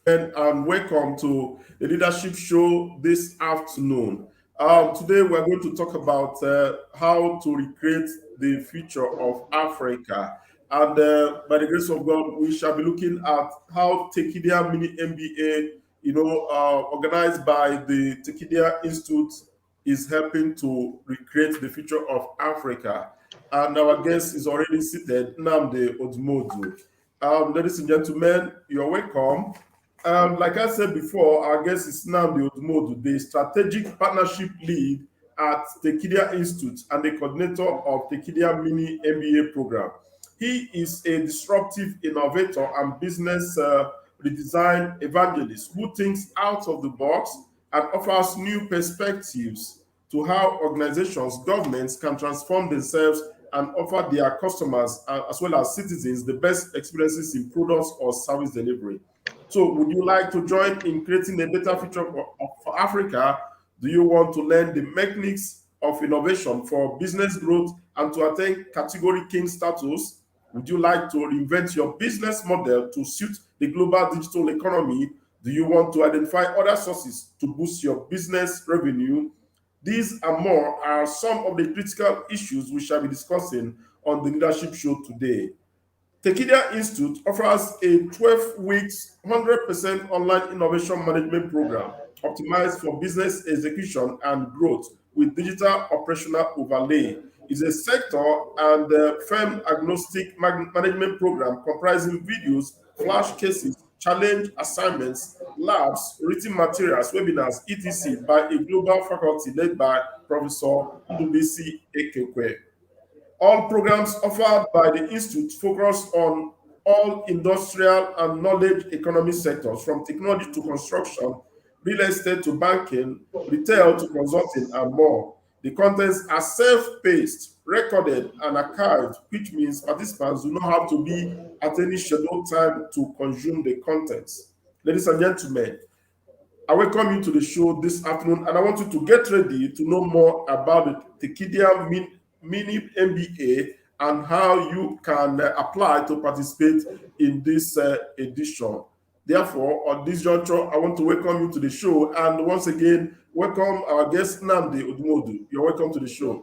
And welcome to the leadership show this afternoon. Today, we're going to talk about how to recreate the future of Africa. And by the grace of God, we shall be looking at how Tekedia Mini MBA, organized by the Tekedia Institute, is helping to recreate the future of Africa. And our guest is already seated, Nnamdi Odumody. Ladies and gentlemen, you're welcome. Like I said before, our guest is Nnamdi Odumody, the strategic partnership lead at Tekedia Institute and the coordinator of Tekedia Mini MBA program. He is a disruptive innovator and business redesign evangelist who thinks out of the box and offers new perspectives to how organizations, governments can transform themselves and offer their customers as well as citizens the best experiences in products or service delivery. So, would you like to join in creating a better future for Africa? Do you want to learn the mechanics of innovation for business growth and to attain category king status? Would you like to reinvent your business model to suit the global digital economy? Do you want to identify other sources to boost your business revenue? These and more are some of the critical issues we shall be discussing on the leadership show today. Tekedia Institute offers a 12 weeks, 100% online innovation management program optimized for business execution and growth with digital operational overlay. It's a sector and firm agnostic management program comprising videos, flash cases, challenge assignments, labs, written materials, webinars, etc. by a global faculty led by Professor Ndubisi Ekekwe. All programs offered by the Institute focus on all industrial and knowledge economy sectors, from technology to construction, real estate to banking, retail to consulting, and more. The contents are self-paced, recorded, and archived, which means participants do not have to be at any scheduled time to consume the contents. Ladies and gentlemen, I welcome you to the show this afternoon, and I want you to get ready to know more about the Tekedia Mini MBA and how you can apply to participate in this edition. Therefore, on this juncture, I want to welcome you to the show, and once again, welcome our guest Nnamdi Odumody. You're welcome to the show.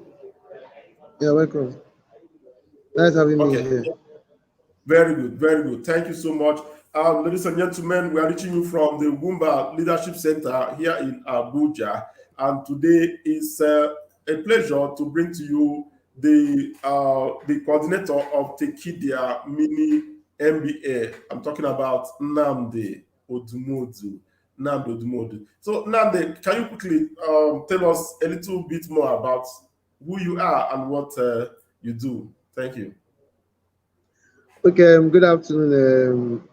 Yeah, welcome. Nice having me Okay, here. very good, very good. Thank you so much. Ladies and gentlemen, we are reaching you from the Ugwumba Leadership Center here in Abuja. And today is a pleasure to bring to you the coordinator of Tekedia Mini MBA. I'm talking about Nnamdi Odumody. Nnamdi Odumody. So, Nnamdi, can you quickly tell us a little bit more about who you are and what you do? Thank you. Okay, good afternoon,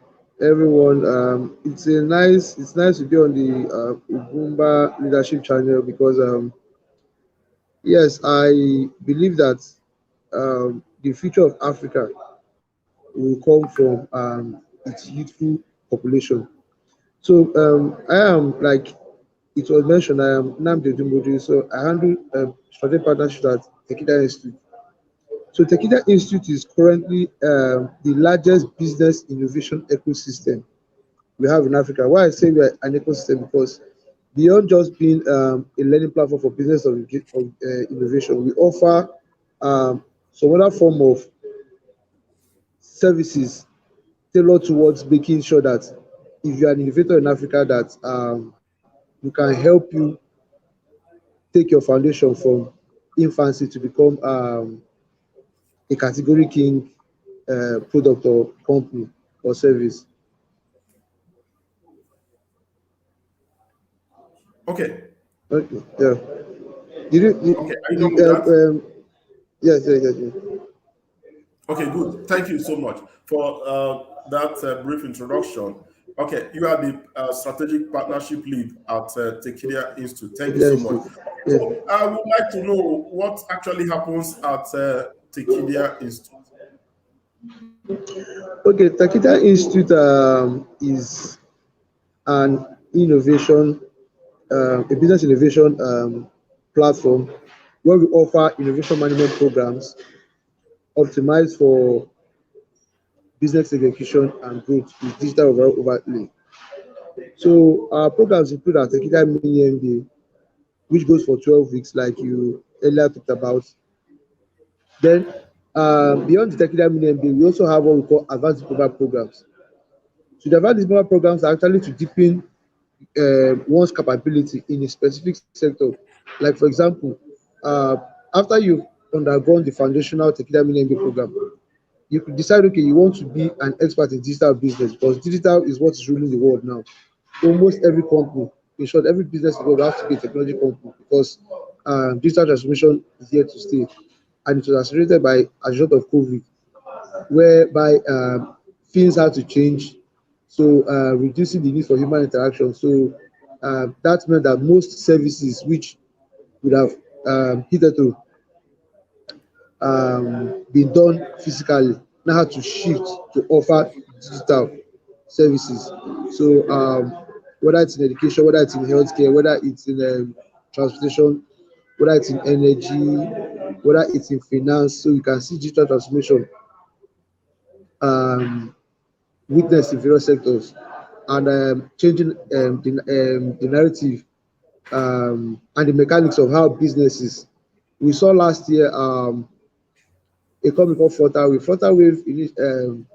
everyone. It's nice to be on the Ugwumba Leadership Channel because yes, I believe that the future of Africa will come from its youthful population. So I am, like it was mentioned, I am Nnamdi Odumody. So I handle strategic partnership at Tekedia Institute. So Tekedia Institute is currently the largest business innovation ecosystem we have in Africa. Why I say we are an ecosystem, because beyond just being a learning platform for business innovation, we offer some other form of services tailored towards making sure that if you are an innovator in Africa, that we can help you take your foundation from infancy to become a category king product or company or service. Okay. Okay, yeah. Did you, Okay. Are you done with that? yes. Okay, good. Thank you so much for that brief introduction. Okay, you are the strategic partnership lead at Tekedia Institute. Thank you so Yes, much. yes. So, I would like to know what actually happens at Tekedia Institute. Okay, Takeda Institute is an innovation, a business innovation platform where we offer innovation management programs optimized for business execution and growth with digital overlay. So our programs include our Tekedia Mini MBA, which goes for 12 weeks, like you earlier talked about. Then, beyond the Tekedia Mini MBA, we also have what we call advanced diploma programs. So the advanced diploma programs are actually to deepen one's capability in a specific sector. Like, for example, uh, after you've undergone the foundational Tekedia Mini MBA program, you could decide, okay, you want to be an expert in digital business because digital is what is ruling the world now. Almost every company, in short, every business in the world has to be a technology company because digital transformation is here to stay. And it was accelerated by a result of COVID, whereby things had to change. So reducing the need for human interaction. So that meant that most services which would have hitherto been done physically now had to shift to offer digital services. So whether it's in education, whether it's in healthcare, whether it's in transportation, whether it's in energy, whether it's in finance, so you can see digital transformation um, witnessed in various sectors and changing the narrative and the mechanics of how businesses. We saw last year a company called Flutterwave. Flutterwave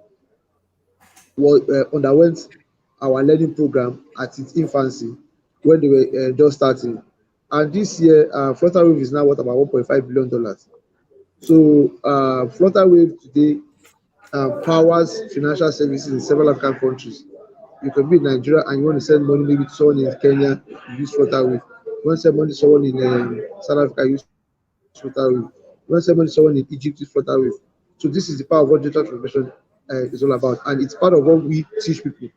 underwent our learning program at its infancy when they were just starting. And this year, Flutterwave is now worth about $1.5 billion. So, Flutterwave today powers financial services in several African countries. You can be in Nigeria and you want to send money maybe to someone in Kenya, you use Flutterwave. You want to send money to someone in South Africa, you use Flutterwave. You want to send money to someone in Egypt, use Flutterwave. So this is the power of what digital transformation is all about, and it's part of what we teach people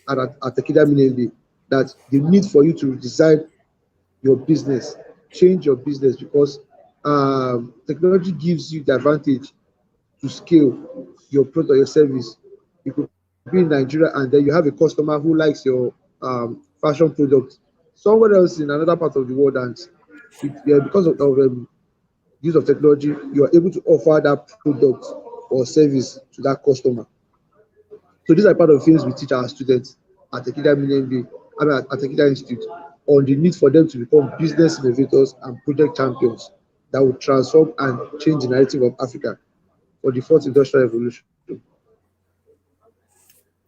at Tekedia Mini, that the need for you to redesign your business, change your business, because technology gives you the advantage to scale your product or your service. You could be in Nigeria and then you have a customer who likes your fashion product somewhere else in another part of the world, and because of use of technology, you are able to offer that product or service to that customer. So these are part of the things we teach our students at Tekedia Mini MBA, I mean at Tekedia Institute, on the need for them to become business innovators and project champions that will transform and change the narrative of Africa for the fourth industrial revolution.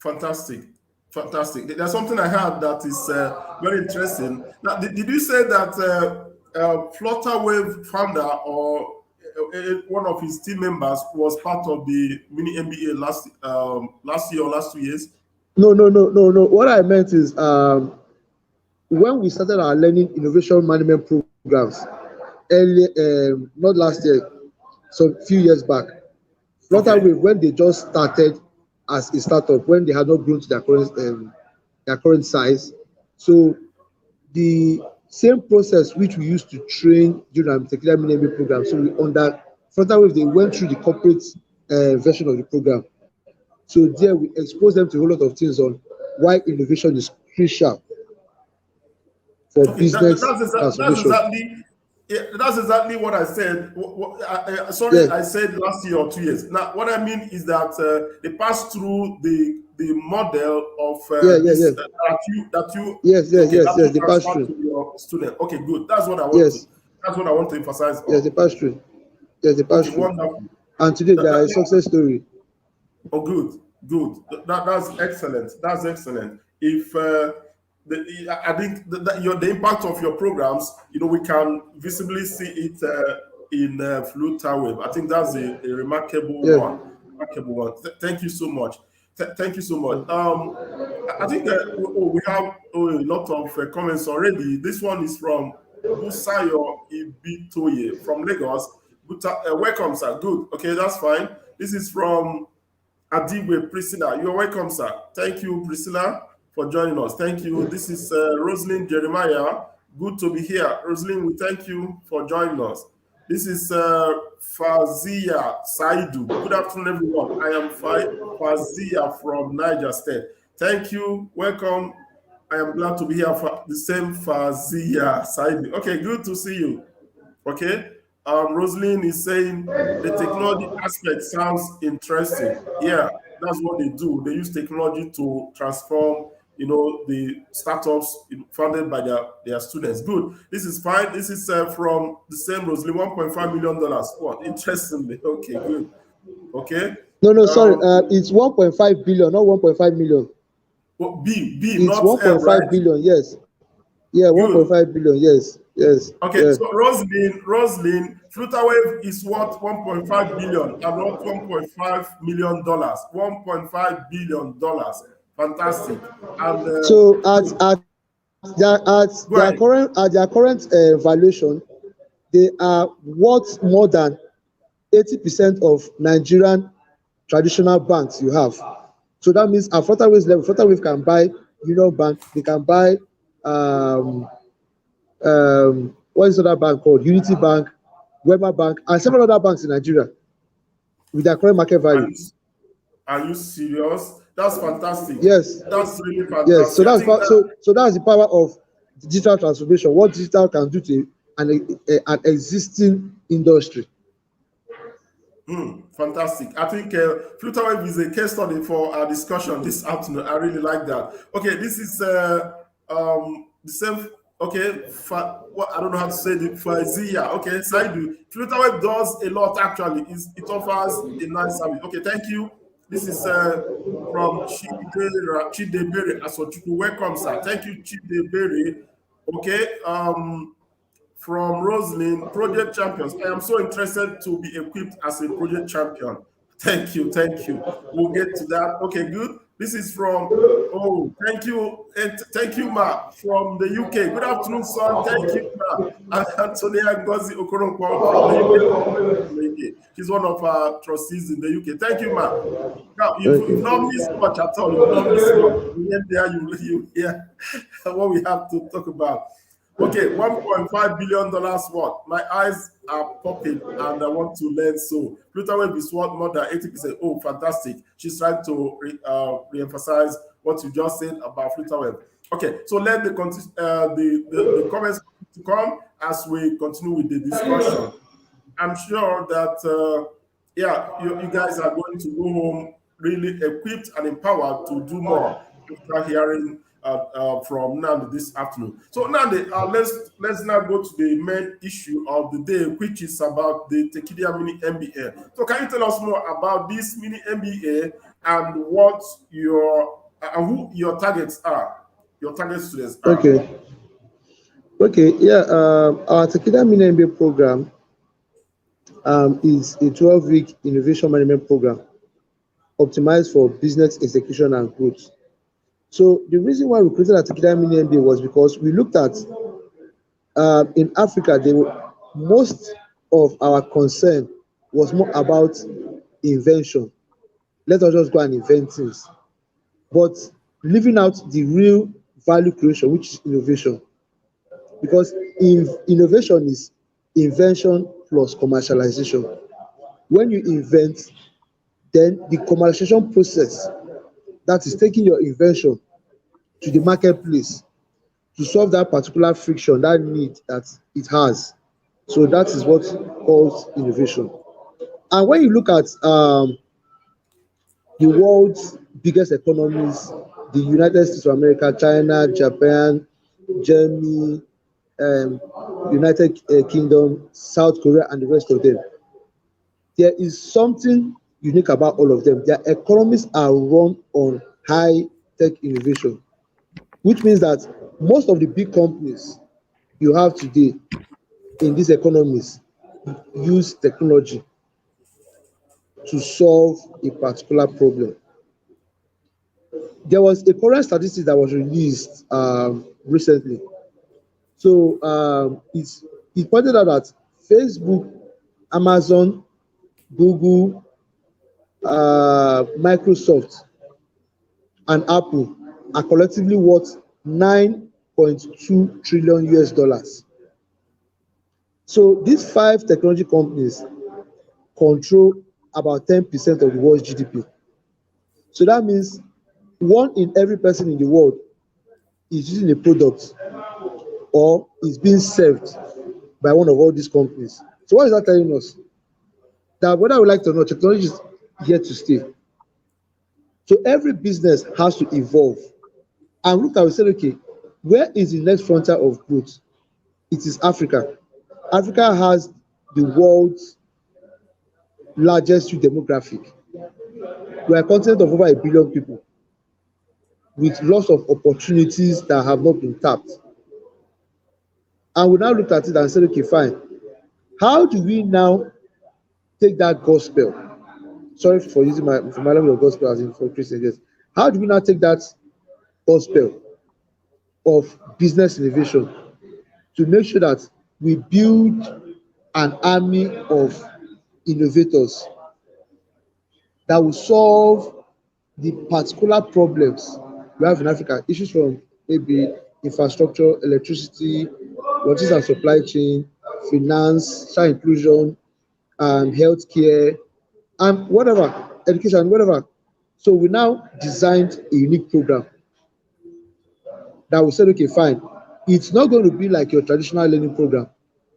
Fantastic. Fantastic. There's something I heard that is very interesting. Now, did you say that Flutterwave founder or one of his team members was part of the mini MBA last year or last 2 years? No. What I meant is when we started our learning innovation management programs early, not last year, some few years back, Flutterwave, Okay. when they just started as a startup, when they had not grown to their current size, so the same process which we used to train during our particular Mini MBA program. So we under Flutterwave, they went through the corporate version of the program. So there we expose them to a whole lot of things on why innovation is crucial for Okay, business transformation. that's exactly what I said. Sorry, Yeah, I said last year or 2 years. Now, what I mean is that they passed through the model of yeah. this that you okay, Yes. that you They pass transfer through. to your student. Okay, good. Yes, That's what I want to emphasize yes, on. they pass through. Yes, they pass Okay, through. wonderful. And today they are a Yeah. success story. Oh, good, good. That's excellent. That's excellent. If I think the impact of your programs, we can visibly see it in Flutterwave. I think that's a remarkable Yeah. one. Remarkable one. Thank you so much. Thank you so much. I think we have a lot of comments already. This one is from Busayo Ibitoye from Lagos. Welcome, sir. Good. Okay, that's fine. This is from Adigwe Priscilla. You're welcome, sir. Thank you, Priscilla, for joining us. Thank you. This is Rosalind Jeremiah. Good to be here. Rosalind, we thank you for joining us. This is Fazia Saidu. Good afternoon, everyone. I am Fazia from Niger State. Thank you. Welcome. I am glad to be here for the same Fazia Saidu. Okay, good to see you. Okay. Rosalind is saying the technology aspect sounds interesting. Yeah, that's what they do. They use technology to transform the startups funded by their students. Good. This is fine. This is from the same Rosalie, $1.5 million. What? Interestingly. Okay, good. Okay. No, no, sorry. Um, It's 1.5 billion, not 1.5 million. B, It's not M, 1.5 right? billion. Yes. Yeah, Good. 1.5 billion. Yes. Yes. Okay, Yeah. so Roslyn, Flutterwave is worth 1.5 billion and not $1.5 million. $1.5 billion. Fantastic. And So at go ahead. their current valuation, they are worth more than 80% of Nigerian traditional banks you have. So that means at Flutterwave's level, Flutterwave can buy Union Bank, they can buy what is the other bank called? Unity Bank, Wema Bank, and several other banks in Nigeria with their current market Are value. you, are you serious? That's fantastic. Yes, That's really yes. So fantastic. I think that that's the power of digital transformation. What digital can do to an existing industry. fantastic. I think Flutterwave is a case study for our discussion this afternoon. I really like that. Okay, this is the same. Okay, what I don't know how to say the Fazia. Okay, Saidu. Flutterwave does a lot actually. It offers a nice service. Okay, thank you. This is from Chidebere Asochukwu. Welcome, sir. Thank you, Chidebere. Okay. From Roslyn, project champions. I am so interested to be equipped as a project champion. Thank you, thank you. We'll get to that. Okay, good. This is from, oh, thank you, and thank you, Ma, from the UK. Good afternoon, son. Thank you, Ma. And Antonia Ngozi Okoronkwo from the UK. She's one of our trustees in the UK. Thank you, Ma. Now, you've not missed much at all. You've not missed much. You get there, you hear what we have to talk about. Okay, $1.5 billion worth. My eyes are popping and I want to learn so. Flutterwave is worth more than 80%. Oh, fantastic. She's trying to re-emphasize what you just said about Flutterwave. Okay, so let the comments to come as we continue with the discussion. I'm sure that, yeah, you guys are going to go home really equipped and empowered to do more after hearing from Nnamdi this afternoon. So Nnamdi, let's now go to the main issue of the day, which is about the Tekedia Mini MBA. So can you tell us more about this Mini MBA and what who your targets are, your target students are? Okay. Okay. Yeah. Our Tekedia Mini MBA program is a 12-week innovation management program optimized for business execution and growth. So the reason why we created a Tekedia Mini MBA was because we looked at in Africa, most of our concern was more about invention. Let us just go and invent things, but leaving out the real value creation, which is innovation. Because innovation is invention plus commercialization. When you invent, then the commercialization process, that is taking your invention to the marketplace to solve that particular friction, that need that it has. So that is what calls innovation. And when you look at the world's biggest economies, the United States of America, China, Japan, Germany, um, United Kingdom, South Korea, and the rest of them, there is something unique about all of them. Their economies are run on high tech innovation, which means that most of the big companies you have today in these economies use technology to solve a particular problem. There was a current statistic that was released recently. So it pointed out that Facebook, Amazon, Google, Microsoft, and Apple are collectively worth 9.2 trillion US dollars. So these five technology companies control about 10% of the world's GDP. So that means one in every person in the world is using a product or is being served by one of all these companies. So what is that telling us? That whether we like to or not, technology is here to stay. So every business has to evolve. and look at we said, okay, where is the next frontier of growth? It is Africa. Africa has the world's largest youth demographic. We are a continent of over a billion people with lots of opportunities that have not been tapped. And we now looked at it and said, okay, fine. How do we now take that gospel? Sorry for using my language of gospel as in for Christians. Yes. How do we now take that gospel of business innovation to make sure that we build an army of innovators that will solve the particular problems we have in Africa, issues from maybe infrastructure, electricity, logistics and supply chain, finance, child inclusion, healthcare, and whatever, education, whatever. So we now designed a unique program that we said, okay, fine. It's not going to be like your traditional learning program.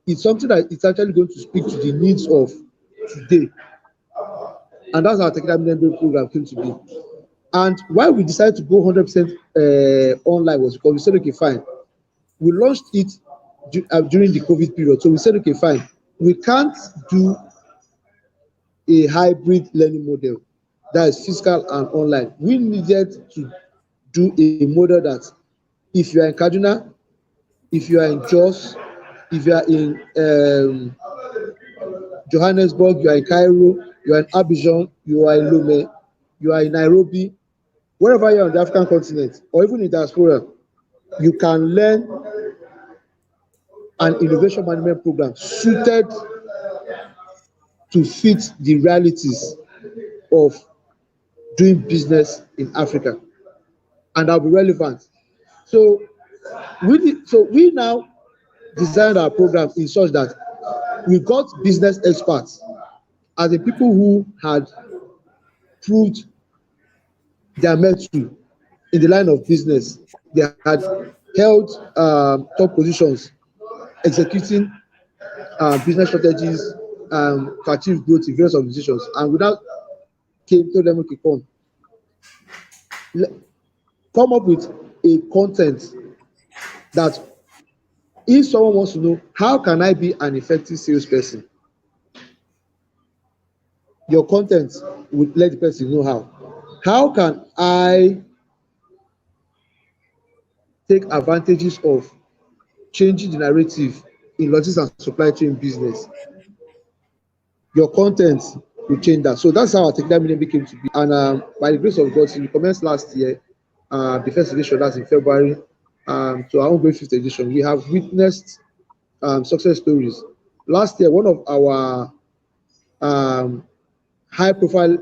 It's something that it's actually going to speak to the needs of today. And that's how our Tekedia MBA program came to be. And why we decided to go 100% online was because we said, okay, fine. We launched it during the COVID period. So we said, okay, fine. We can't do a hybrid learning model that is physical and online. We needed to do a model that if you are in Kaduna, if you are in Jos, if you are in Johannesburg, you are in Cairo, you are in Abidjan, you are in Lome, you are in Nairobi, wherever you are on the African continent, or even in diaspora, you can learn an innovation management program suited to fit the realities of doing business in Africa, and that will be relevant. So we now designed our program in such that we got business experts as the people who had proved their mettle in the line of business. They had held top positions executing business strategies to achieve growth in various organizations. And we now told them, okay, come up with a content that if someone wants to know how can I be an effective salesperson, your content would let the person know how. How can I take advantages of changing the narrative in logistics and supply chain business? Your content will change that. So that's how our Tekedia Millennium came to be. And by the grace of God, we commenced last year, the first edition, that's in February, to our ongoing fifth edition. We have witnessed success stories. Last year, one of our high-profile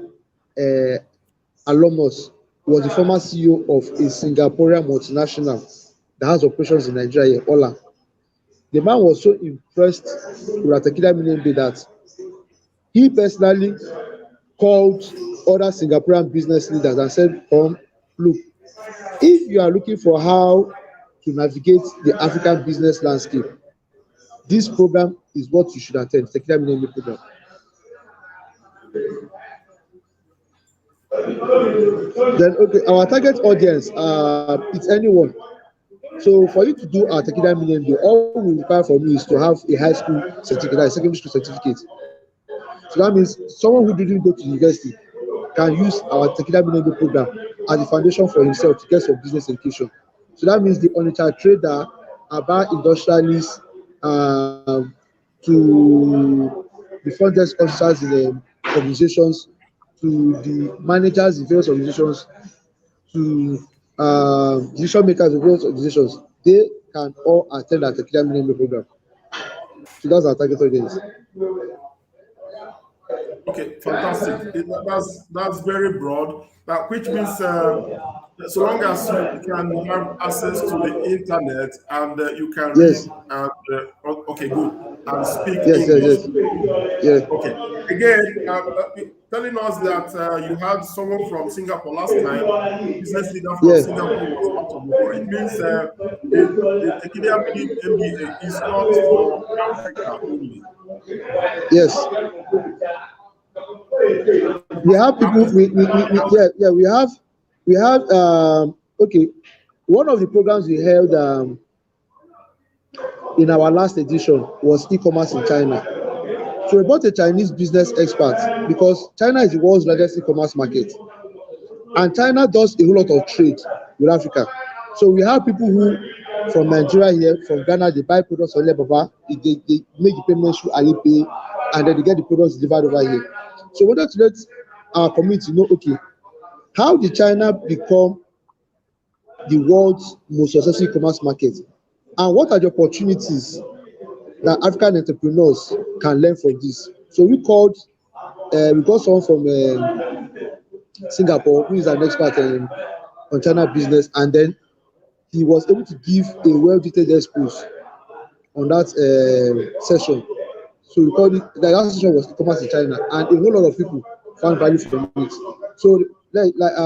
alumnus was the former CEO of a Singaporean multinational that has operations in Nigeria, Ola. The man was so impressed with our Tekedia Millennium that he personally called other Singaporean business leaders and said, look, if you are looking for how to navigate the African business landscape, this program is what you should attend, Tekedia Millennium program. Then, okay, our target audience, it's anyone. So for you to do our Tekedia Millennium, all we require from you is to have a high school certificate, a secondary school certificate. So that means someone who didn't go to university can use our Tekedia Millennium program as the foundation for himself to get some business education. So that means the on-the-job trader, about industrialists, to the front desk officers in the organizations, to the managers in various organizations, to decision makers in various organizations, they can all attend our Tekedia Millennium program. So that's our target audience. Okay, fantastic. That's very broad. That which means so long as you can have access to the internet and you can read Yes. and okay, good, and speak Yes, yes, English. yes. Yeah. Okay. Again, telling us that you had someone from Singapore last time, business leader from Yeah. Singapore was part of the call. It means the Tekedia MBA is not for Africa only. Yes. We have people. How is We yeah, we have okay. One of the programs we held in our last edition was e-commerce in China. So we brought a Chinese business expert because China is the world's largest e-commerce market, and China does a whole lot of trade with Africa. So we have people who from Nigeria here, from Ghana, they buy products on Alibaba, they make the payment through Alipay, and then they get the products delivered over here. So we wanted to let our community know, okay, how did China become the world's most successful e-commerce market, and what are the opportunities that African entrepreneurs can learn from this? So we got someone from Singapore who is an expert on China business, and then he was able to give a well-detailed expose on that session. So we called it, that session was e-commerce in China, and a whole lot of people found value from it. So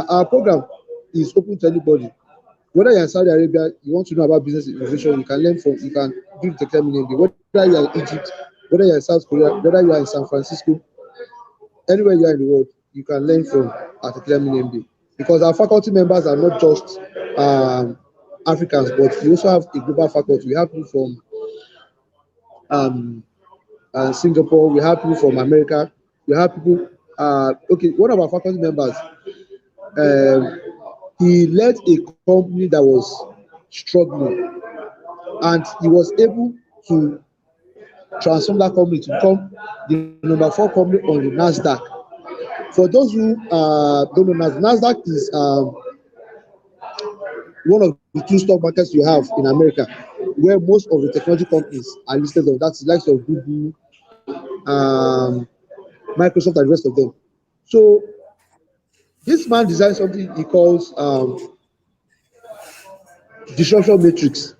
our program is open to anybody. Whether you're in Saudi Arabia, you want to know about business innovation, you can learn from, you can do the Tekedia MBA. Whether you're in Egypt, whether you're in South Korea, whether you are in San Francisco, anywhere you are in the world, you can learn from at Tekedia MBA. Because our faculty members are not just Africans, but we also have a global faculty. We have people from um, Singapore, we have people from America, we have people. Okay, one of our faculty members, um, he led a company that was struggling, and he was able to transform that company to become the number 4 company on the Nasdaq. For those who don't know, Nasdaq is one of the 2 stock markets you have in America, where most of the technology companies are listed on. That's the likes of Google, Microsoft, and the rest of them. So this man designed something he calls disruption matrix.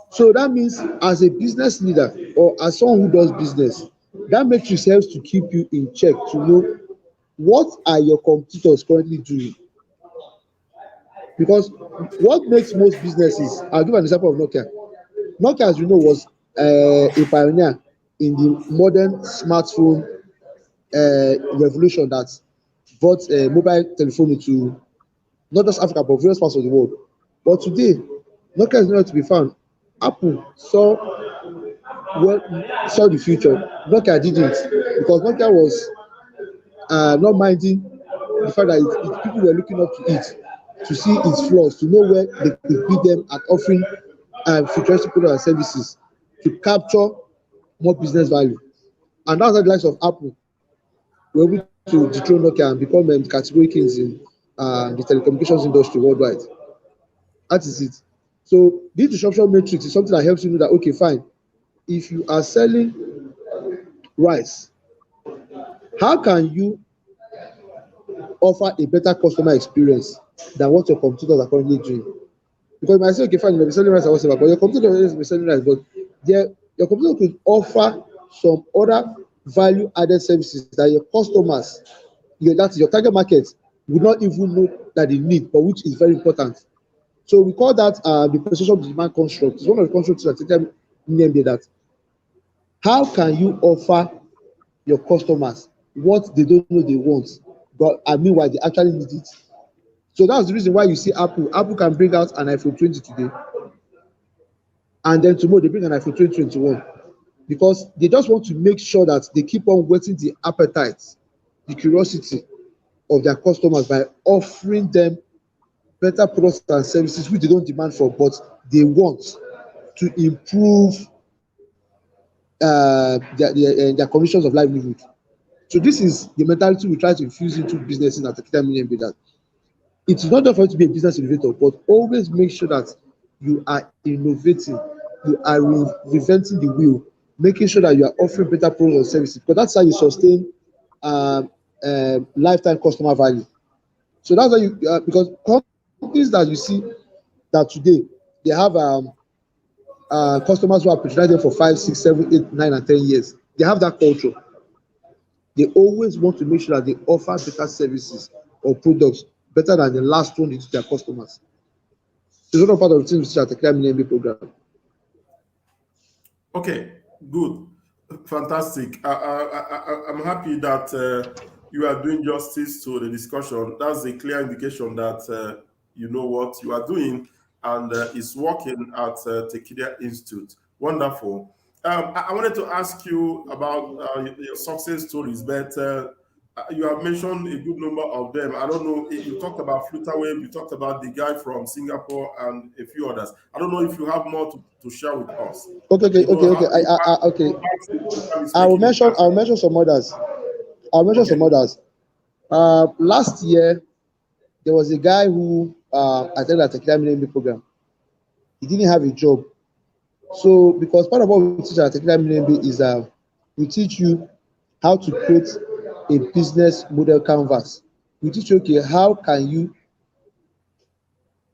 So that means as a business leader or as someone who does business, that matrix helps to keep you in check to know what are your competitors currently doing. Because what makes most businesses, I'll give an example of Nokia. Nokia, as you know, was a pioneer in the modern smartphone revolution that brought mobile telephony to not just Africa but various parts of the world. But today, Nokia is nowhere to be found. Apple well, saw the future. Nokia didn't, because Nokia was not minding the fact that people were looking up to it to see its flaws, to know where they could beat them at offering futuristic products and services to capture more business value. And that's how the likes of Apple were able to dethrone Nokia and become category kings in the telecommunications industry worldwide. That is it. So this disruption matrix is something that helps you know that, okay, fine, if you are selling rice, how can you offer a better customer experience than what your competitors are currently doing? Because you might say, okay, fine, you may be selling rice or whatever, but your competitor may be selling rice, but your competitor could offer some other value added services that your customers, that is your target market, would not even know that they need, but which is very important. So we call that the perception of demand construct. It's one of the constructs that MBA, that how can you offer your customers what they don't know they want, but meanwhile they actually need it. So that's the reason why you see Apple can bring out an iPhone 20 today, and then tomorrow they bring an iPhone 2021, because they just want to make sure that they keep on whetting the appetite, the curiosity of their customers by offering them better products and services which they don't demand for, but they want to improve their conditions of livelihood. So this is the mentality we try to infuse into businesses at Tekedia MBA, that it is not just for you to be a business innovator, but always make sure that you are innovating, you are reinventing the wheel, making sure that you are offering better products and services, because that's how you sustain lifetime customer value. So that's why you because companies that you see that today they have customers who are patronizing them for 5, 6, 7, 8, 9, and 10 years. They have that culture. They always want to make sure that they offer better services or products better than the last one to their customers. It's one part of the things we see at the Climate MBA program. Okay, good, fantastic. I'm happy that you are doing justice to the discussion. That's a clear indication that you know what you are doing, and is working at Tekedia Institute. Wonderful. I wanted to ask you about your success stories, but you have mentioned a good number of them. I don't know, you talked about Flutterwave, you talked about the guy from Singapore, and a few others. I don't know if you have more to share with us. Okay, okay, You know, okay, okay. how Okay. impact the program is making in I will Africa. mention some others. I'll mention some Okay. others. Last year there was a guy who attended the academy program. He didn't have a job. So because part of what we teach at academy is we teach you how to create a business model canvas. We teach you, okay, how can you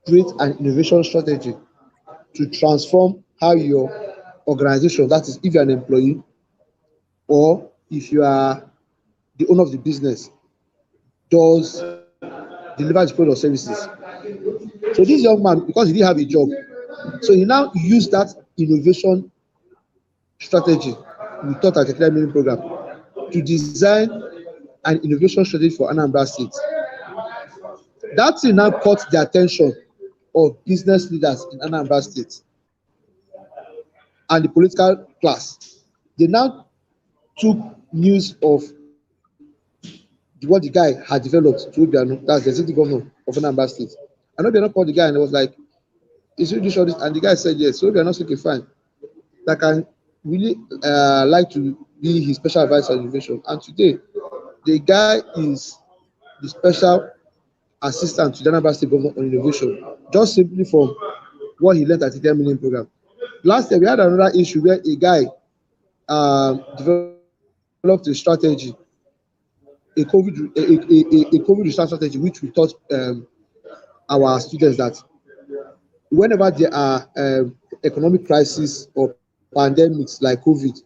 create an innovation strategy to transform how your organization, that is if you're an employee or if you are the owner of the business, does deliver his product or services. So this young man, because he didn't have a job, so he now used that innovation strategy we taught at the climate learning program to design an innovation strategy for Anambra State. That thing now caught the attention of business leaders in Anambra State and the political class. They now took news of what the guy had developed to Obiano, that's the executive governor of Anambra State. And Obiano called the guy and it was like, is you do this? And the guy said yes. So Obiano said, okay, fine. That can really like to be his special advisor on innovation. And today, the guy is the special assistant to the Anambra State governor on innovation, just simply from what he learned at the 10 million program. Last year, we had another issue where a guy developed a strategy, a COVID research strategy, which we taught our students that whenever there are economic crisis or pandemics like COVID,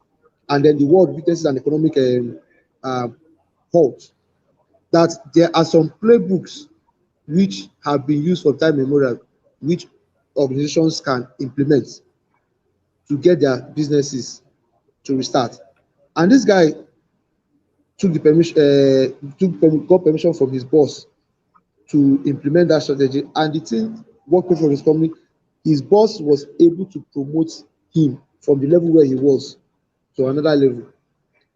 and then the world witnesses an economic halt, that there are some playbooks which have been used for time immemorial, which organizations can implement to get their businesses to restart. And this guy took the permission, got permission from his boss to implement that strategy, and the thing worked well for his company. His boss was able to promote him from the level where he was to another level.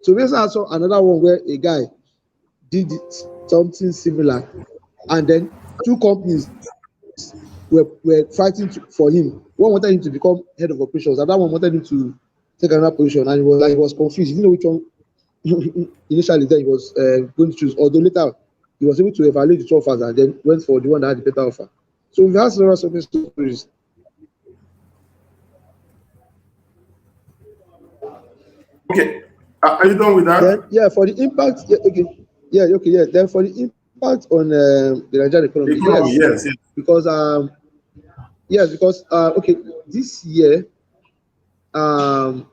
So we also saw another one where a guy did something similar, and then two companies were fighting for him. One wanted him to become head of operations, and that one wanted him to take another position, and he was confused. He didn't know which one initially then he was going to choose. Although later he was able to evaluate the two offers and then went for the one that had the better offer. So we've had several success stories. Okay. Are you done with Then that? yeah, for the impact, yeah, okay, yeah, okay, yeah. Then for the impact on the Nigerian economy, The yes, economy, yes, yes. because okay, this year um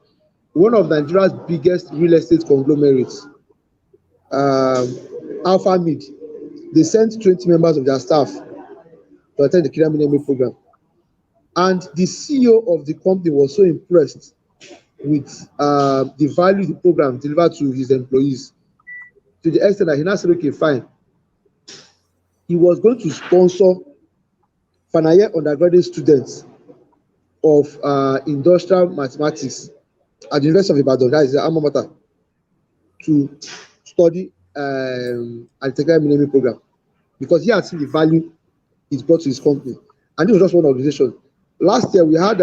one of Nigeria's biggest real estate conglomerates, um Alpha Mid, they sent 20 members of their staff to attend the Kira Minemi program. And the CEO of the company was so impressed with the value the program delivered to his employees, to the extent that he now said, okay, fine. He was going to sponsor final year undergraduate students of industrial mathematics at the University of Ibadan, that is the alma mater, to study at the Tekedia Millennium program, because he had seen the value it brought to his company. And this was just one organization. Last year we had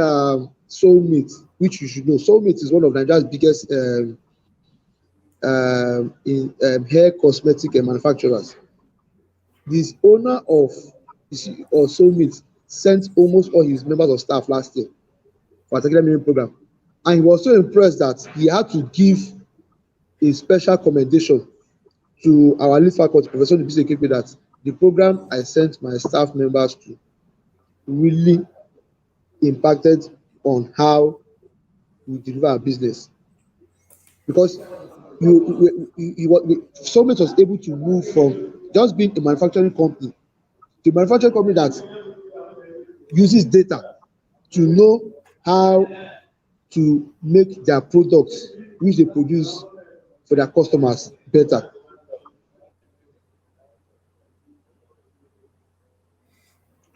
Soulmate, which you should know. Soulmate is one of Nigeria's biggest hair cosmetic manufacturers. The owner of Soulmate sent almost all his members of staff last year for a particular meeting program. And he was so impressed that he had to give a special commendation to our lead faculty, Professor Nibisi Ekekpe, that the program I sent my staff members to really impacted on how we deliver our business. Because Summit was able to move from just being a manufacturing company to a manufacturing company that uses data to know how to make their products which they produce for their customers better.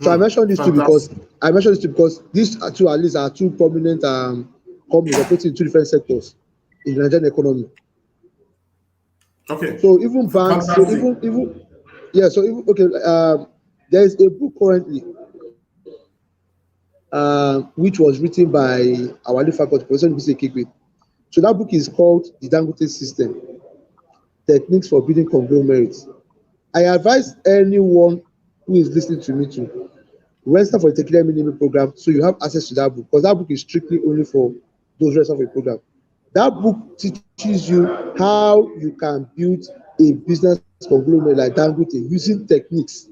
So I mentioned these two because Fantastic. these two at least are two prominent companies operating in two different sectors in the Nigerian economy. Okay. So even banks, so Fantastic. even yeah, so even okay, there is a book currently which was written by our lead faculty, Professor Nbisi Kigwe. So that book is called The Dangote System: Techniques for Building Conglomerates. I advise anyone who is listening to me to register for the Tekedia Minimum program so you have access to that book, because that book is strictly only for those registered for the program. That book teaches you how you can build a business conglomerate like Dangote using techniques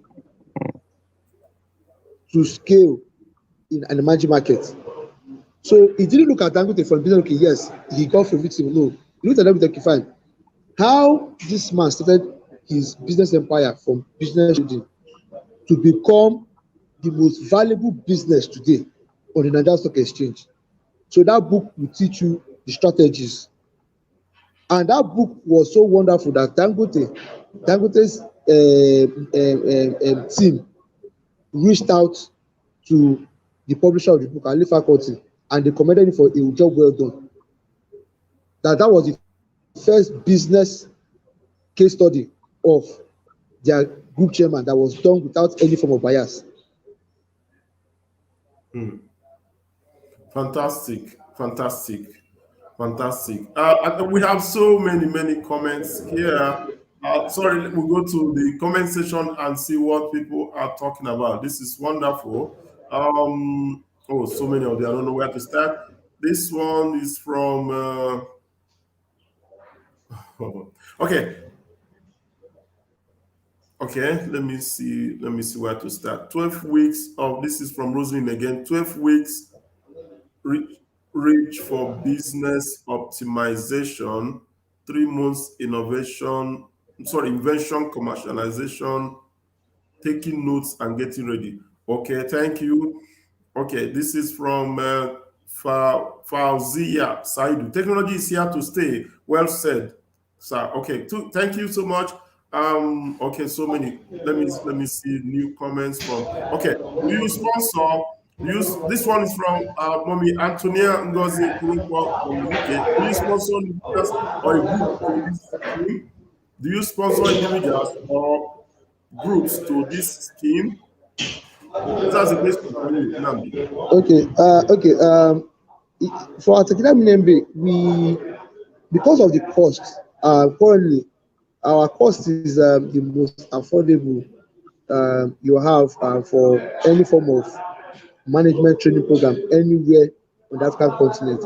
to scale in an emerging market. So he didn't look at Dangote from business, okay, yes, he got from victim. No, he looked at Dangote, okay, fine. How this man started his business empire from business trading to become the most valuable business today on the Nigerian Stock Exchange. So that book will teach you the strategies. And that book was so wonderful that Dangote's team reached out to the publisher of the book, Ali Faculty, and they commended him for a job well done. That was the first business case study of their group chairman that was done without any form of bias. Hmm. Fantastic. Fantastic. Fantastic. And we have so many comments here. Sorry, we'll go to the comment section and see what people are talking about. This is wonderful. Oh, so many of them. I don't know where to start. This one is from. Okay, okay. Let me see. Let me see where to start. 12 weeks of this is from Rosalind again. 12 weeks reach, reach for business optimization, 3 months innovation, sorry, invention, commercialization, taking notes and getting ready. Okay, thank you. Okay, this is from Fauzia Saidu. Technology is here to stay. Well said, sir. Okay, thank you so much. Okay, so many. Let me see new comments from. Okay, do you sponsor? This one is from Mommy Antonia Ngozi Kurunkwa from UK. Do you sponsor individuals or a group to this scheme? Do you sponsor individuals or groups to this scheme? That's a question for you, Nnamdi. Okay, for our Tekedia MBA, we because of the cost, currently our cost is the most affordable you have for any form of management training program anywhere on the African continent.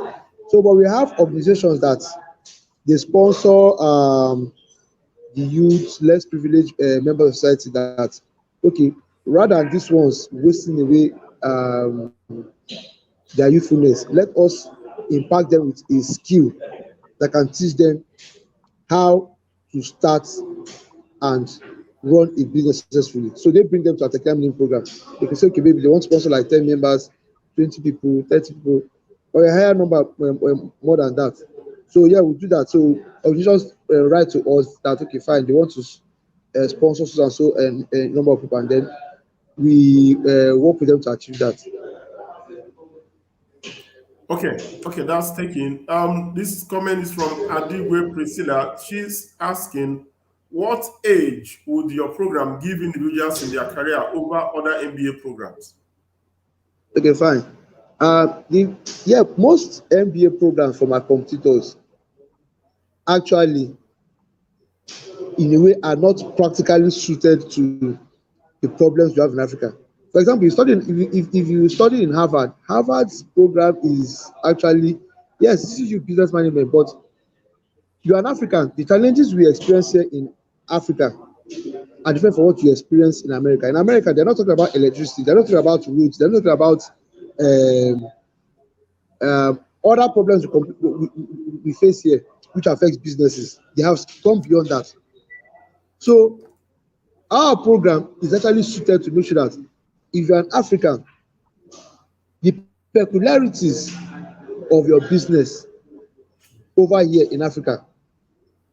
So, but we have organizations that they sponsor the youth, less privileged members of society that, okay, rather than these ones wasting away their youthfulness, let us impact them with a skill that can teach them how to start and run a business successfully. So they bring them to a technical program. They can say, okay, maybe they want to sponsor like 10 members, 20 people, 30 people, or a higher number more than that. So yeah, we do that. So organizations write to us that, okay, fine, they want to sponsor so and so and a number of people, and then we work with them to achieve that. Okay, that's taken. This comment is from Adigwe Priscilla. She's asking, what age would your program give individuals in their career over other MBA programs? Okay, fine. Most MBA programs from our competitors actually, in a way, are not practically suited to the problems we have in Africa. For example, if you study in Harvard, Harvard's program is actually, yes, this is your business management, but you are an African. The challenges we experience here in Africa are different from what you experience in America. In America, they're not talking about electricity, they're not talking about roads, they're not talking about um, other problems we face here, which affects businesses. They have gone beyond that. So our program is actually suited to make sure that if you're an African, the peculiarities of your business over here in Africa,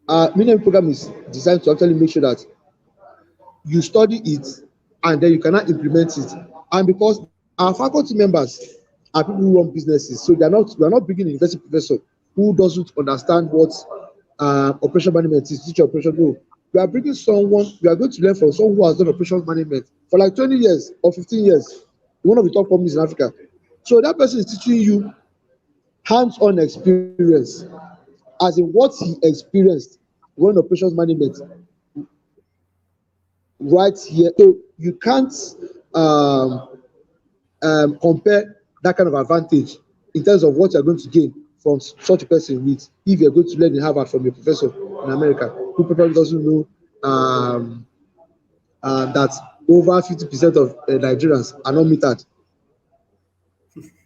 our minimum program is designed to actually make sure that you study it and then you cannot implement it. And because our faculty members are people who run businesses, so we are not bringing a university professor who doesn't understand what operation management is, teach operation. No, we are bringing someone, we are going to learn from someone who has done operation management for like 20 years or 15 years in one of the top companies in Africa. So that person is teaching you hands-on experience, as in what he experienced when operations management right here. So you can't um, compare that kind of advantage in terms of what you're going to gain from such a person with if you're going to learn in Harvard from a professor in America who probably doesn't know that over 50% of Nigerians are not metered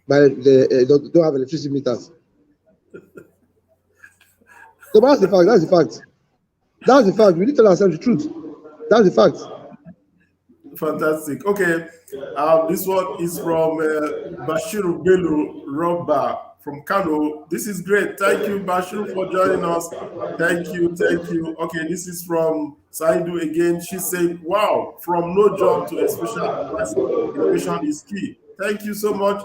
by the don't have electricity meters. So that's the fact. That's the fact. That's the fact. We need to tell ourselves the truth. That's the fact. Fantastic. Okay, this one is from Bashiru Bello Robba from Kano. This is great. Thank you, Bashiru, for joining us. Thank you, thank you. Okay, this is from Saidu again. She said, "Wow, from no job to a special advisor, innovation is key." Thank you so much.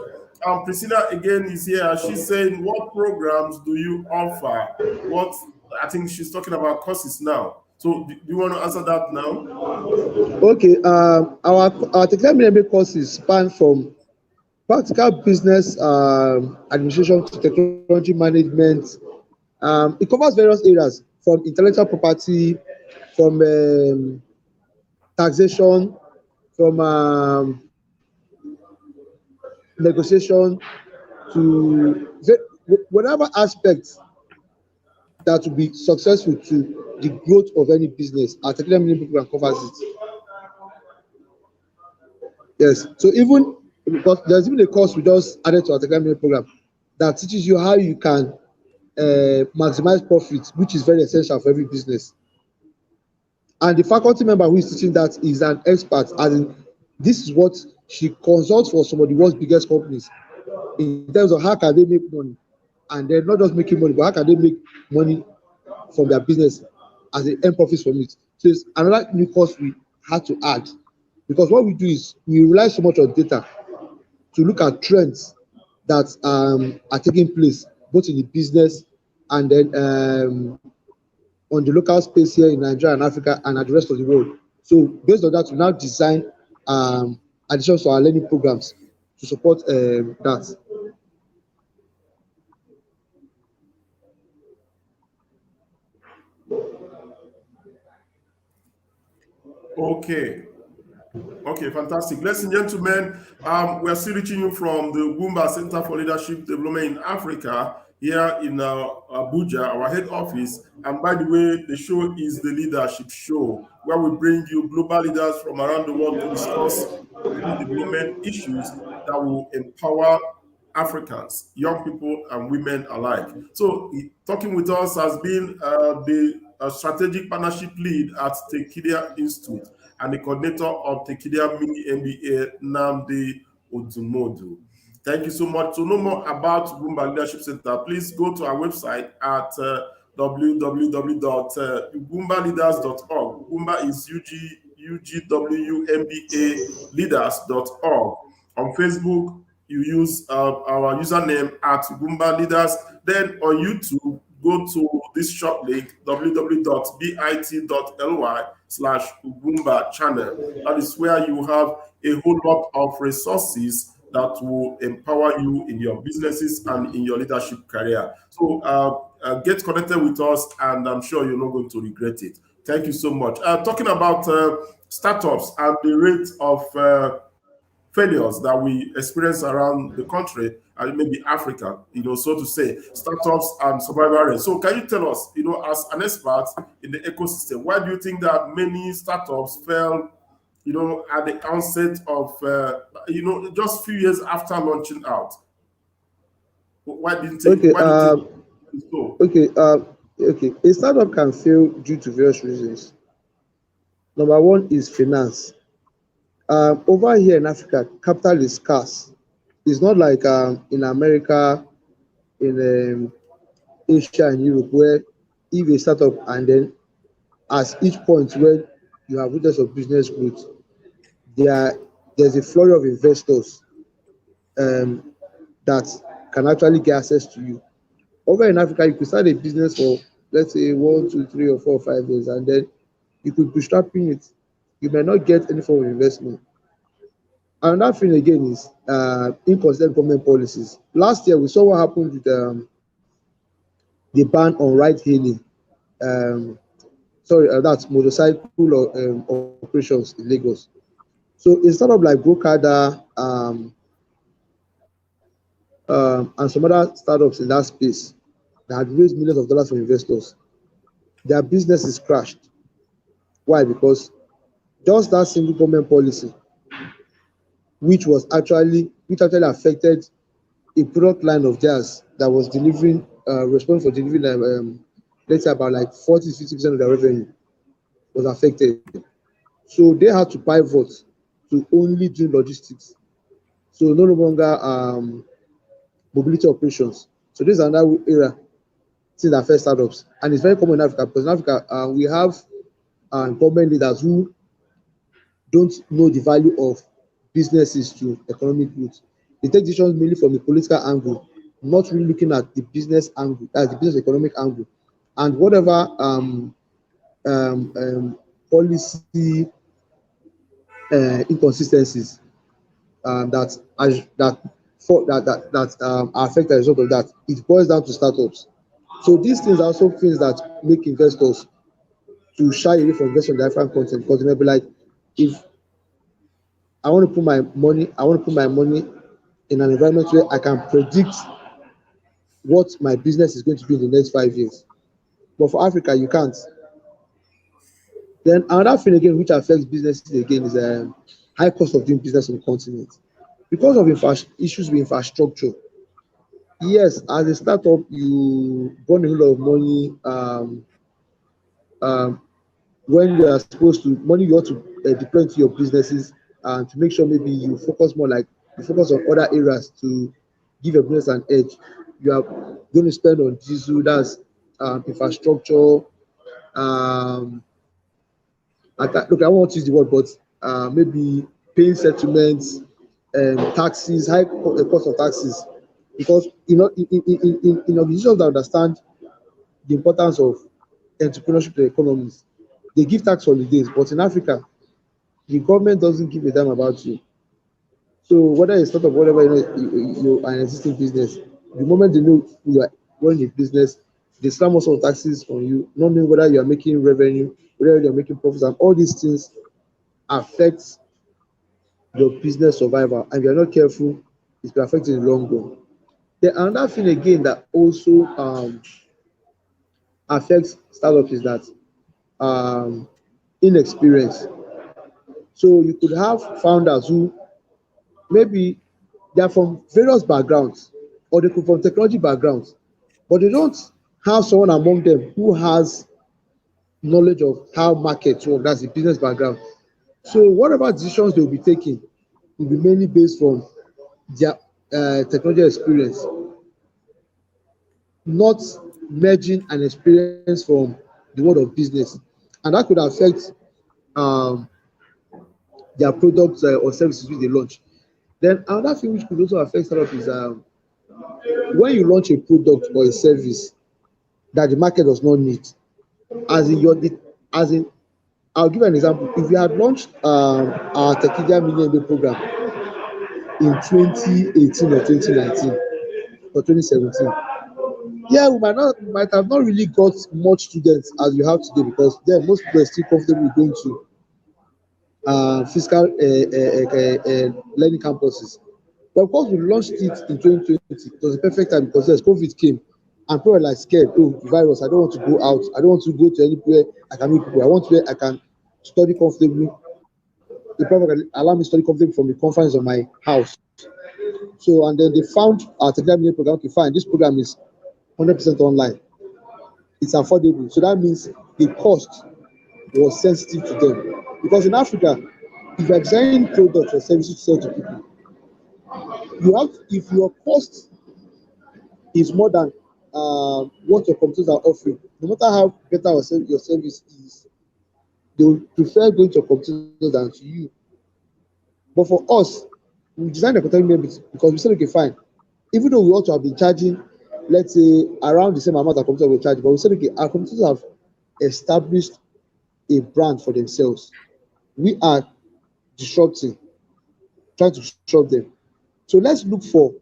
Priscilla again is here. She's saying, "What programs do you offer?" What I think she's talking about courses now. So, do you want to answer that now? Okay. Our technical MBA courses span from practical business administration to technology management. It covers various areas from intellectual property, from taxation, from negotiation to whatever aspect that will be successful to the growth of any business. Our technical MBA program covers it. Yes. So even because there's even a course we just added to our technical MBA program that teaches you how you can maximize profits, which is very essential for every business. And the faculty member who is teaching that is an expert, as in this is what she consults for some of the world's biggest companies in terms of how can they make money, and they're not just making money, but how can they make money from their business as they earn profits from it. So it's another new course we had to add, because what we do is we rely so much on data to look at trends that are taking place both in the business and then on the local space here in Nigeria and Africa and at the rest of the world. So based on that, we now design additions to our learning programs to support that. Okay. Okay, fantastic. Ladies and gentlemen, we are still reaching you from the Ugwumba Center for Leadership Development in Africa here in Abuja, our head office. And by the way, the show is the Leadership Show, where we bring you global leaders from around the world to discuss key development issues that will empower Africans, young people and women alike. So, talking with us has been the strategic partnership lead at Tekedia Institute and the coordinator of Tekedia Mini MBA, Nnamdi Odumody. Thank you so much. To know more about Ugwumba Leadership Center, please go to our website at www.ugwumbaleaders.org. Ugwumba is UGWUMBA leaders.org. On Facebook, you use our username at Ugwumba Leaders. Then on YouTube, go to this short link, www.bit.ly/Ugwumba channel. That is where you have a whole lot of resources that will empower you in your businesses and in your leadership career. So get connected with us, and I'm sure you're not going to regret it. Thank you so much. Talking about startups and the rate of failures that we experience around the country and maybe Africa, so to say, startups and survival rate. So can you tell us, as an expert in the ecosystem, why do you think that many startups fail, at the onset of, just a few years after launching out? Why didn't it, Okay. why do you think so? Okay. Okay. A startup can fail due to various reasons. Number one is finance. Over here in Africa, capital is scarce. It's not like in America, in Asia and Europe, where if a startup and then as each point where you have witness of business growth, there there's a flurry of investors um, that can actually get access to you. Over in Africa, you could start a business for, let's say, 1, 2, 3, or 4, or 5 years, and then you could be strapping it. You may not get any form of investment. Another thing again is inconsistent government policies. Last year, we saw what happened with the ban on ride hailing. Um, sorry, that's motorcycle operations in Lagos. So instead of like Gokada and some other startups in that space that had raised millions of dollars from investors, their businesses crashed. Why? Because just that single government policy, which actually affected a product line of theirs that was delivering, responsible for delivering, let's say about like 40 to 50% of their revenue was affected. So they had to pivot to only do logistics. So no longer mobility operations. So this is another area things that affect startups, and it's very common in Africa because in Africa we have government leaders who don't know the value of businesses to economic growth. They take decisions mainly from a political angle, not really looking at the business angle, that's the business economic angle, and whatever policy inconsistencies that are affected as a result of that. It boils down to startups. So these things are also things that make investors to shy away from investing in different content because they may be like, if I want to put my money in an environment where I can predict what my business is going to be in the next 5 years. But for Africa, you can't. Then another thing again which affects businesses again is high cost of doing business on the continent. Because of issues with infrastructure, yes, as a startup, you burn a lot of money um, when you are supposed to money you ought to deploy into your businesses and to make sure maybe you focus on other areas to give your business an edge. You are going to spend on diesel, that's infrastructure, um, look, I won't use the word, but maybe paying settlements, taxes, cost of taxes, because in organizations that understand the importance of entrepreneurship to economies, they give tax holidays, but in Africa, the government doesn't give a damn about you. So whether it's sort of whatever you are an existing business, the moment they know you are running a business, they slam most of taxes on you, not knowing whether you are making revenue, whether you are making profits, and all these things affect your business survival. And if you're not careful, it will affect you in the long run. The another thing again that also affects startups is that um, inexperience. So you could have founders who maybe they are from various backgrounds or they come from technology backgrounds, but they don't have someone among them who has knowledge of how markets work, that's the business background. So whatever decisions they will be taking will be mainly based from their technology experience, not merging an experience from the world of business. And that could affect um, their products or services which they launch. Then another thing which could also affect startup is when you launch a product or a service that the market does not need, as in as in, I'll give you an example. If we had launched our Tekedia Mini MBA program in 2018 or 2019 or 2017, yeah, we might have not really got much students as we have today because then most people are still comfortable with going to physical learning campuses. But of course, we launched it in 2020. It was a perfect time because yes, COVID came and people were like scared. Oh, the virus! I don't want to go out. I don't want to go to anywhere I can meet people. I want where I can study comfortably. The platform can allow me to study comfortably from the confines of my house. So and then they found our Telegram program. Okay, fine. This program is 100% online. It's affordable. So that means the cost was sensitive to them. Because in Africa, if you are designing products or services to sell to people, you have if your cost is more than what your competitors are offering, no matter how better your service is, they will prefer going to your competitors than to you. But for us, we designed the content because we said, okay, fine. Even though we ought to have been charging, let's say, around the same amount that competitors were charging, but we said, okay, our competitors have established a brand for themselves. We are disrupting, trying to disrupt them. So let's look for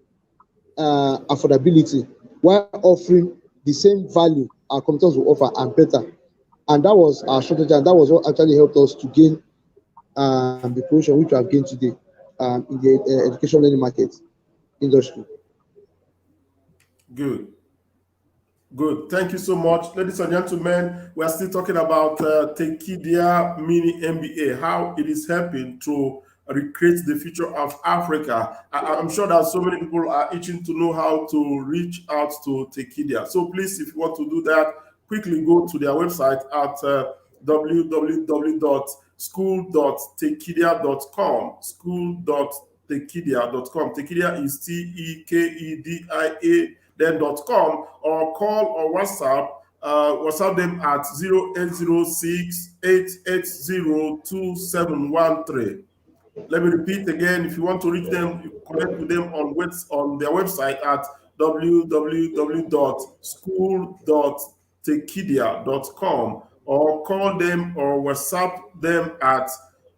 affordability while offering the same value our competitors will offer and better. And that was our strategy, and that was what actually helped us to gain the position which we have gained today in the education learning market industry. Good. Good. Thank you so much. Ladies and gentlemen, we are still talking about Tekedia Mini MBA, how it is helping to recreate the future of Africa. I'm sure that so many people are itching to know how to reach out to Tekedia. So please, if you want to do that, quickly go to their website at www.school.tekedia.com. School.tekedia.com. Tekedia is Tekedia then.com, or call or WhatsApp them at 0806 880 Let me repeat again, if you want to reach them, you connect with them on their website at www.school.tekedia.com, or call them or WhatsApp them at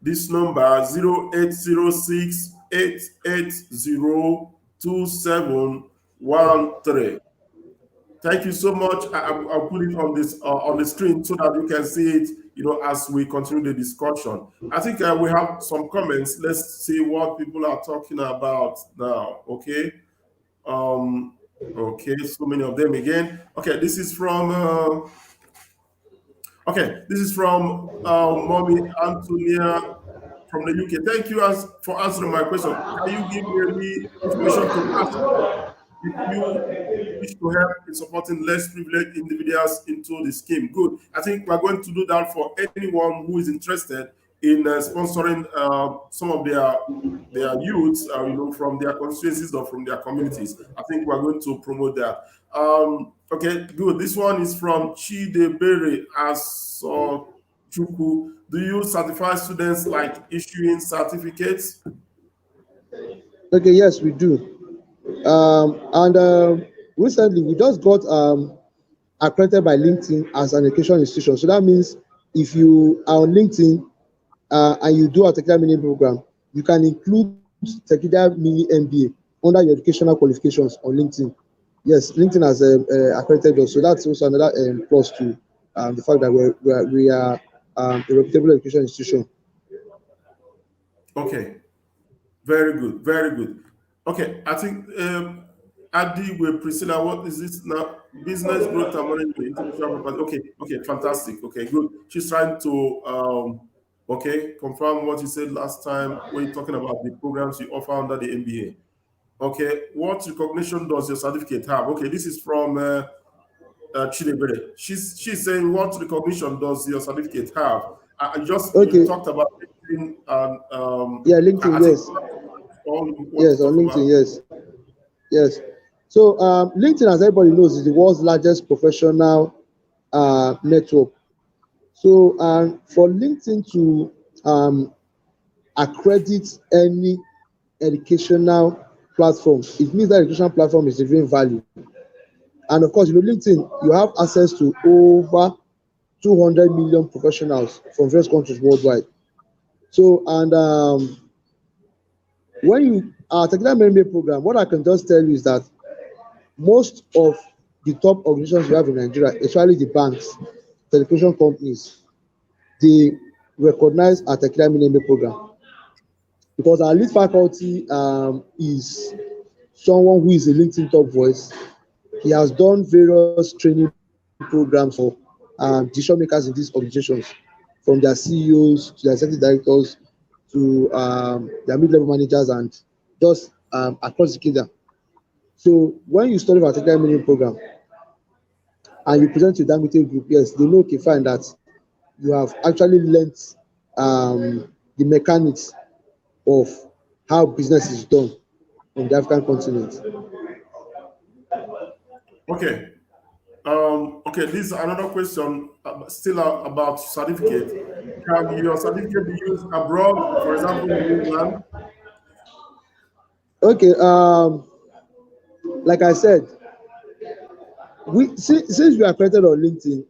this number 0806 880 2713. Thank you so much. I'll put it on the screen so that you can see it, as we continue the discussion. I think we have some comments. Let's see what people are talking about now. Okay. Okay. So many of them again. Okay. This is from. Mommy Antonia from the UK. Thank you for answering my question. Can you give me any information to ask if you wish to help in supporting less privileged individuals into the scheme? Good. I think we're going to do that for anyone who is interested in sponsoring some of their youths, from their constituencies or from their communities. I think we're going to promote that. Okay, good. This one is from Chidebere Asochukwu. Do you certify students like issuing certificates? Okay, yes, we do. And recently, we just got accredited by LinkedIn as an education institution. So that means if you are on LinkedIn and you do a Tekedia Mini program, you can include Tekedia Mini MBA under your educational qualifications on LinkedIn. Yes, LinkedIn has accredited us. So that's also another plus to the fact that we are a reputable education institution. Okay. Very good, very good. Okay, I think Adi with Priscilla, what is this now? Business growth and management, intellectual property. Okay, okay, fantastic. Okay, good. She's trying to confirm what you said last time when you're talking about the programs you offer under the MBA. Okay, what recognition does your certificate have? Okay, this is from Chidebere. She's saying, what recognition does your certificate have? I just you Okay, talked about LinkedIn and yeah, I LinkedIn, think yes. all you want to Yes, on talk LinkedIn, about. yes. Yes. So LinkedIn, as everybody knows, is the world's largest professional network. So for LinkedIn to accredit any educational platform, it means that educational platform is delivering value. And of course, LinkedIn, you have access to over 200 million professionals from various countries worldwide. So, and when you take that MBA program, what I can just tell you is that most of the top organizations we have in Nigeria, especially the banks, telecommunication companies, they recognize our Tekedia MBA program because our lead faculty is someone who is a LinkedIn top voice. He has done various training programs for decision makers in these organizations, from their CEOs to their executive directors to their mid-level managers and just across the kingdom. So when you study our Tekedia MBA program, and you present to Dangote group, yes, they know, okay, fine, that you have actually learnt the mechanics of how business is done on the African continent. Okay. Okay, this is another question still about certificate. can your certificate be used abroad, for example, in England? Okay. Like I said, we since we are created on LinkedIn,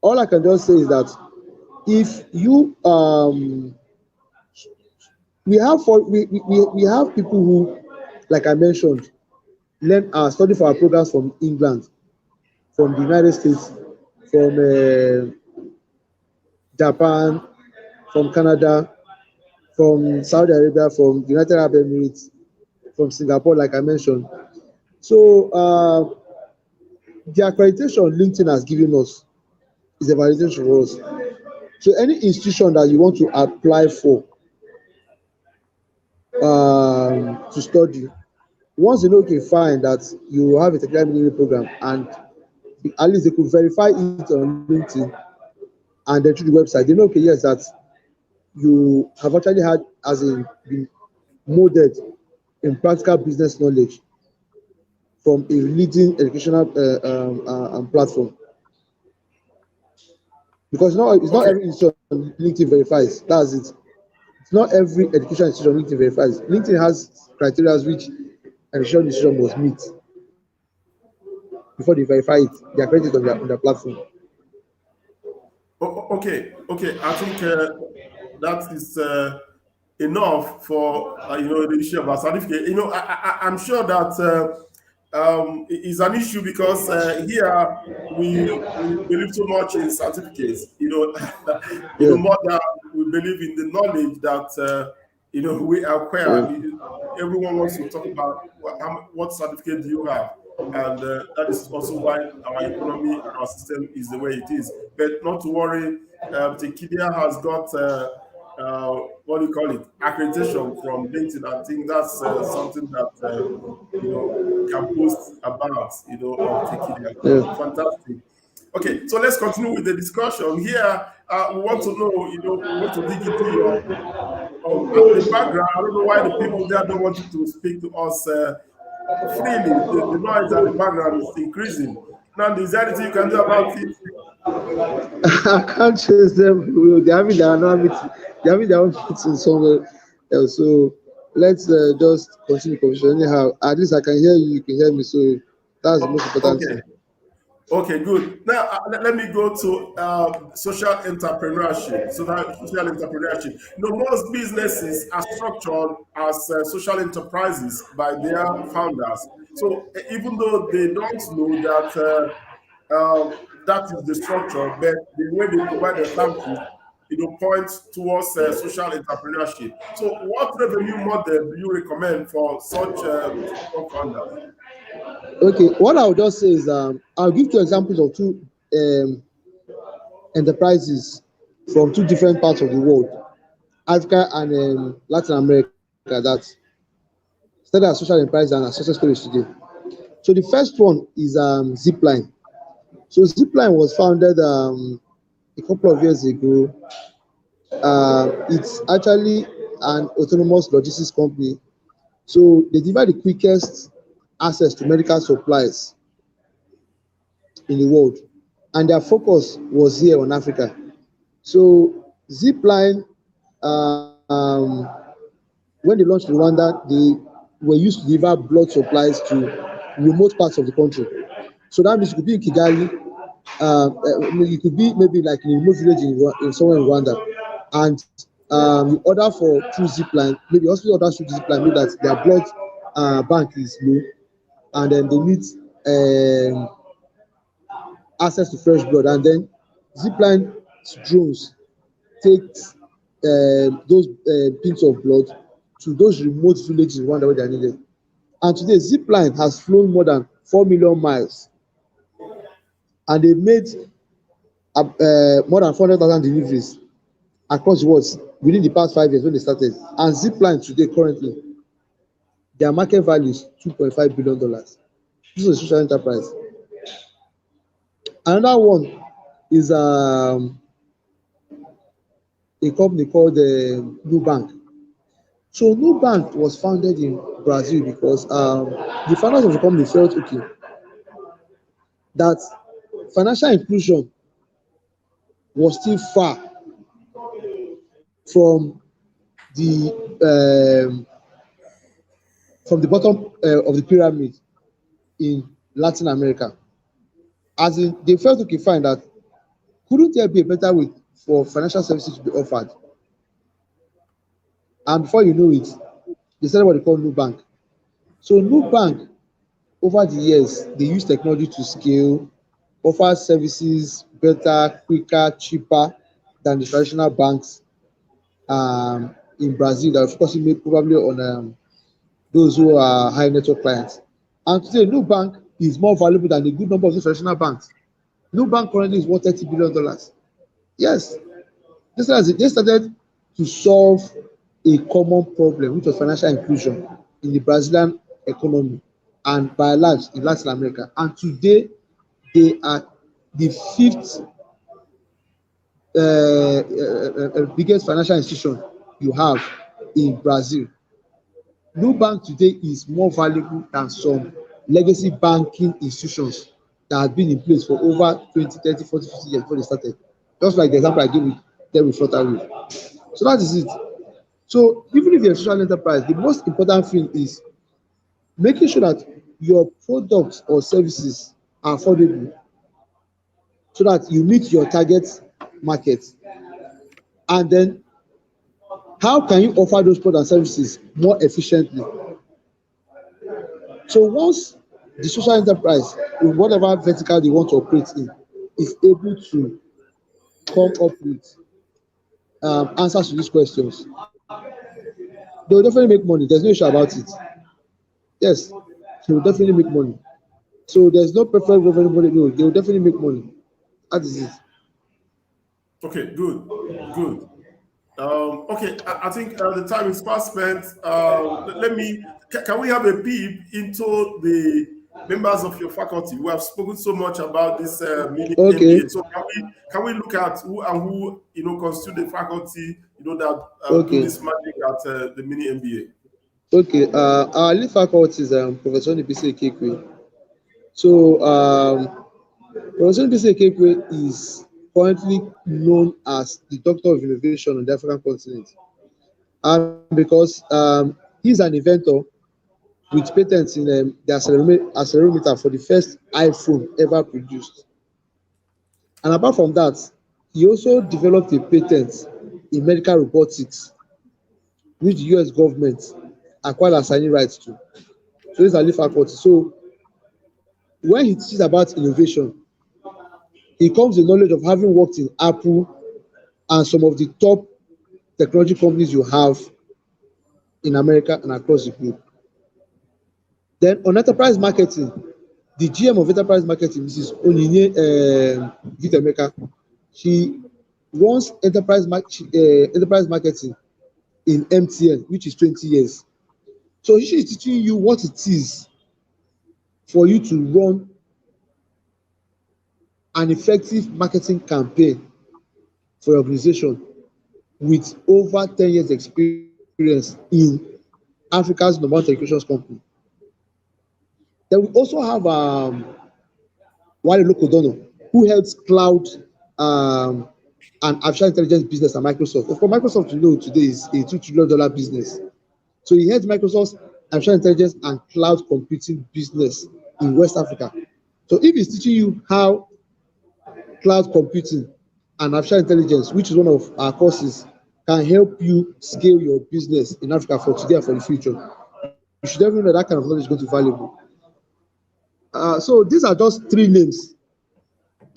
all I can just say is that if you we have for we have people who, like I mentioned, learn study for our programs from England, from the United States, from Japan, from Canada, from Saudi Arabia, from the United Arab Emirates, from Singapore, like I mentioned. So the accreditation LinkedIn has given us is a validation for us. So any institution that you want to apply for to study, once you know, okay, fine, that you have a technical engineering program, and at least they could verify it on LinkedIn, and then through the website, they know, okay, yes, that you have actually had, as in, been molded in practical business knowledge from a leading educational platform. Because no, it's not Okay, every institution LinkedIn verifies. That's it. It's not every education institution LinkedIn verifies. LinkedIn has criteria which an education institution must meet before they verify it. They are credited on their platform. okay. I think that is enough for the issue of a certificate. I'm sure that it's an issue because here we believe too much in certificates. Yeah, More than we believe in the knowledge that we acquire. yeah, Everyone wants to talk about what certificate do you have, and that is also why our economy and our system is the way it is. But not to worry, Tekedia has got what do you call it, accreditation from LinkedIn. I think that's something that we can boast about, of Tekedia. yeah. Fantastic. Okay, so let's continue with the discussion here. We want to know, we want to dig into your the background. I don't know why the people there don't want you to speak to us freely. The noise at the background is increasing. Now, is there anything you can do about it? I can't chase them. They're having their annual meeting. They're having their own meeting somewhere else. So let's just continue the conversation. Anyhow, at least I can hear you. You can hear me. So that's the most important Okay. thing. Okay, good. Now, let me go to social entrepreneurship. Social entrepreneurship. Most businesses are structured as social enterprises by their founders. So, even though they don't know that that is the structure, but the way they provide their services, points towards social entrepreneurship. So, what revenue model do you recommend for such founders? Okay, what I'll just say is I'll give two examples of two um, enterprises from two different parts of the world, Africa and Latin America, that started as social enterprise and as success stories today. So the first one is Zipline. So Zipline was founded a couple of years ago. It's actually an autonomous logistics company. So they deliver the quickest access to medical supplies in the world, and their focus was here on Africa. So Zipline, um, when they launched in Rwanda, they were used to deliver blood supplies to remote parts of the country. So that means you could be in Kigali, you could be maybe like in a remote village in somewhere in Rwanda, and you order for through Zipline. Maybe hospital orders through Zipline, maybe that their blood bank is low, and then they need um, access to fresh blood, and then Zipline drones takes those pints of blood to those remote villages in Rwanda where they are needed. And today, Zipline has flown more than 4 million miles, and they made more than 400,000 deliveries across the world within the past 5 years when they started. And Zipline today, currently, their market value is $2.5 billion. This is a social enterprise. Another one is a company called Nubank. So Nubank was founded in Brazil because the founders of the company felt okay that financial inclusion was still far from the um, from the bottom of the pyramid in Latin America. As in, they felt okay, fine, that couldn't there be a better way for financial services to be offered? And before you know it, they started what they call new bank. So new bank, over the years, they use technology to scale, offer services better, quicker, cheaper than the traditional banks in Brazil that are focusing probably on those who are high network clients. And today, new bank is more valuable than a good number of those traditional banks. New bank currently is worth $30 billion. Yes, they started to solve a common problem, which was financial inclusion in the Brazilian economy and by and large in Latin America. And today, they are the fifth biggest financial institution you have in Brazil. Nubank today is more valuable than some legacy banking institutions that have been in place for over 20, 30, 40, 50 years before they started. Just like the example I gave with them with Flutterwave. So that is it. So even if you're a social enterprise, the most important thing is making sure that your products or services are affordable so that you meet your target market. And then how can you offer those products and services more efficiently? So once the social enterprise, in whatever vertical they want to operate in, is able to come up with answers to these questions, they will definitely make money. There's no issue about it. Yes, they will definitely make money. So there's no preference of anybody. No, they will definitely make money. That is it. Okay, good, good. Okay, I think the time is fast spent. Let me. Can we have a peep into the members of your faculty? We have spoken so much about this mini Okay, MBA. So can we look at who and who constitute the faculty that do okay, this magic at the mini MBA? okay. Our lead faculty is Professor Nibisi Kekwe. So Professor Nibisi Kekwe is currently known as the Doctor of Innovation on the African continent. And because he's an inventor with patents in the accelerometer for the first iPhone ever produced. And apart from that, he also developed a patent in medical robotics, which the US government acquired assigning rights to. So he's a lead faculty. So when he teaches about innovation, he comes with knowledge of having worked in Apple and some of the top technology companies you have in America and across the globe. Then on enterprise marketing, the GM of enterprise marketing, Mrs. Onyinye Vitemeka, she runs enterprise marketing in MTN, which is 20 years. So she is teaching you what it is for you to run an effective marketing campaign for your organization with over 10 years experience in Africa's number one telecommunications company. Then we also have Wale Lokodono, who heads cloud um, and artificial intelligence business at Microsoft. Of course, Microsoft, today is a $2 trillion business. So he heads Microsoft's artificial intelligence and cloud computing business in West Africa. So if he's teaching you how cloud computing and artificial intelligence, which is one of our courses, can help you scale your business in Africa for today and for the future, you should definitely know that kind of knowledge is going to be valuable. So these are just three names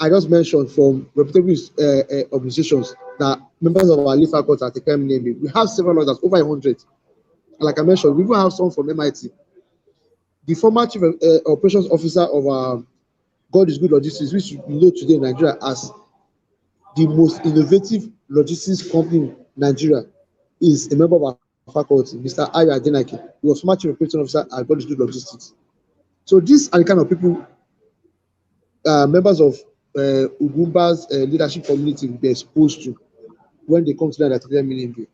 I just mentioned from reputable organizations that members of our lead faculty at Tekedia Institute. We have several others, over 100. Like I mentioned, we even have someone from MIT, the former chief operations officer of God is Good Logistics, which you know today in Nigeria as the most innovative logistics company in Nigeria, is a member of our faculty, Mr. Ayo Adenake. He was former chief operating officer at God is Good Logistics. So these are the kind of people, members of Ugwumba's leadership community will be exposed to when they come to that at MBA.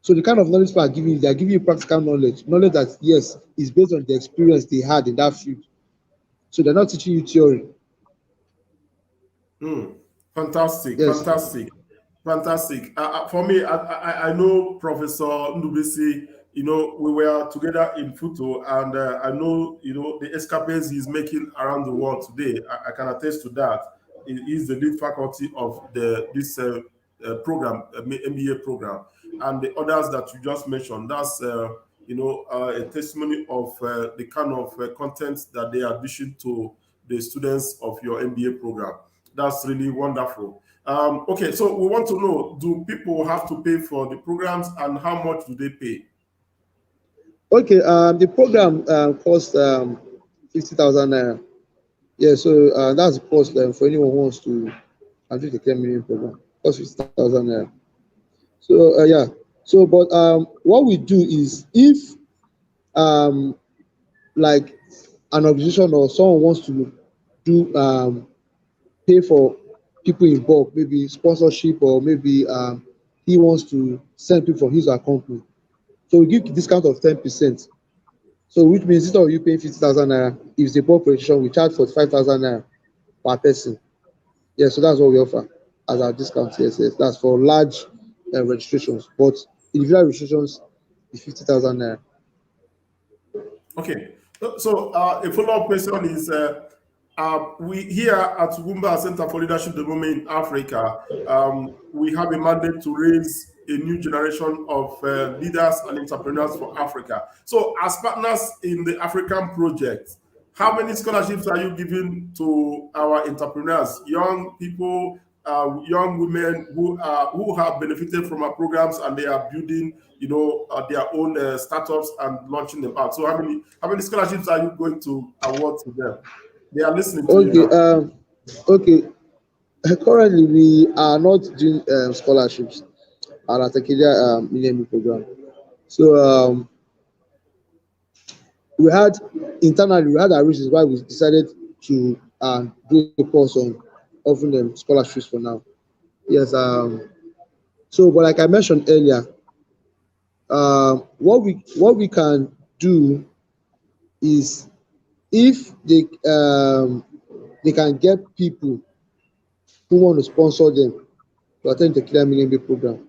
So the kind of knowledge people are giving you, they are giving you practical knowledge that, yes, is based on the experience they had in that field. So they're not teaching you theory. Hmm. Fantastic, Yes. fantastic. Fantastic. For me, I know Professor Ndubisi. We were together in Futo, and I know the escapades he's making around the world today. I can attest to that. He is the lead faculty of this program, MBA program, and the others that you just mentioned. That's a testimony of the kind of content that they are dishing to the students of your MBA program. That's really wonderful. Okay, so we want to know, do people have to pay for the programs, and how much do they pay? Okay, the program costs 50,000 naira. Yeah, so that's the cost for anyone who wants to do the care minimum program. Cost 50,000 naira. So yeah, so but what we do is if um like an organization or someone wants to do pay for people in bulk, maybe sponsorship, or maybe he wants to send people from his or her company. So we give discount of 10%. So which means instead of you paying 50,000 naira, if it's a bulk registration, we charge 45,000 naira per person. Yeah, so that's what we offer as our discount. Yes, yes, that's for large registrations. But individual registrations is 50,000 naira. Okay, so a follow-up question is, we here at Ugwumba Center for Leadership Development in Africa, we have a mandate to raise a new generation of leaders and entrepreneurs for Africa. So as partners in the African project, how many scholarships are you giving to our entrepreneurs, young people, young women who have benefited from our programs, and they are building, their own startups and launching them out? So how many scholarships are you going to award to them? They are listening to you Okay, now. okay. Currently, we are not doing scholarships at our Tekedia Millennium program. So we had internally we had our reasons why we decided to do a course on offering them scholarships for now. Yes. So, but like I mentioned earlier, what we can do is if they can get people who want to sponsor them to attend the Tekedia Millennium program,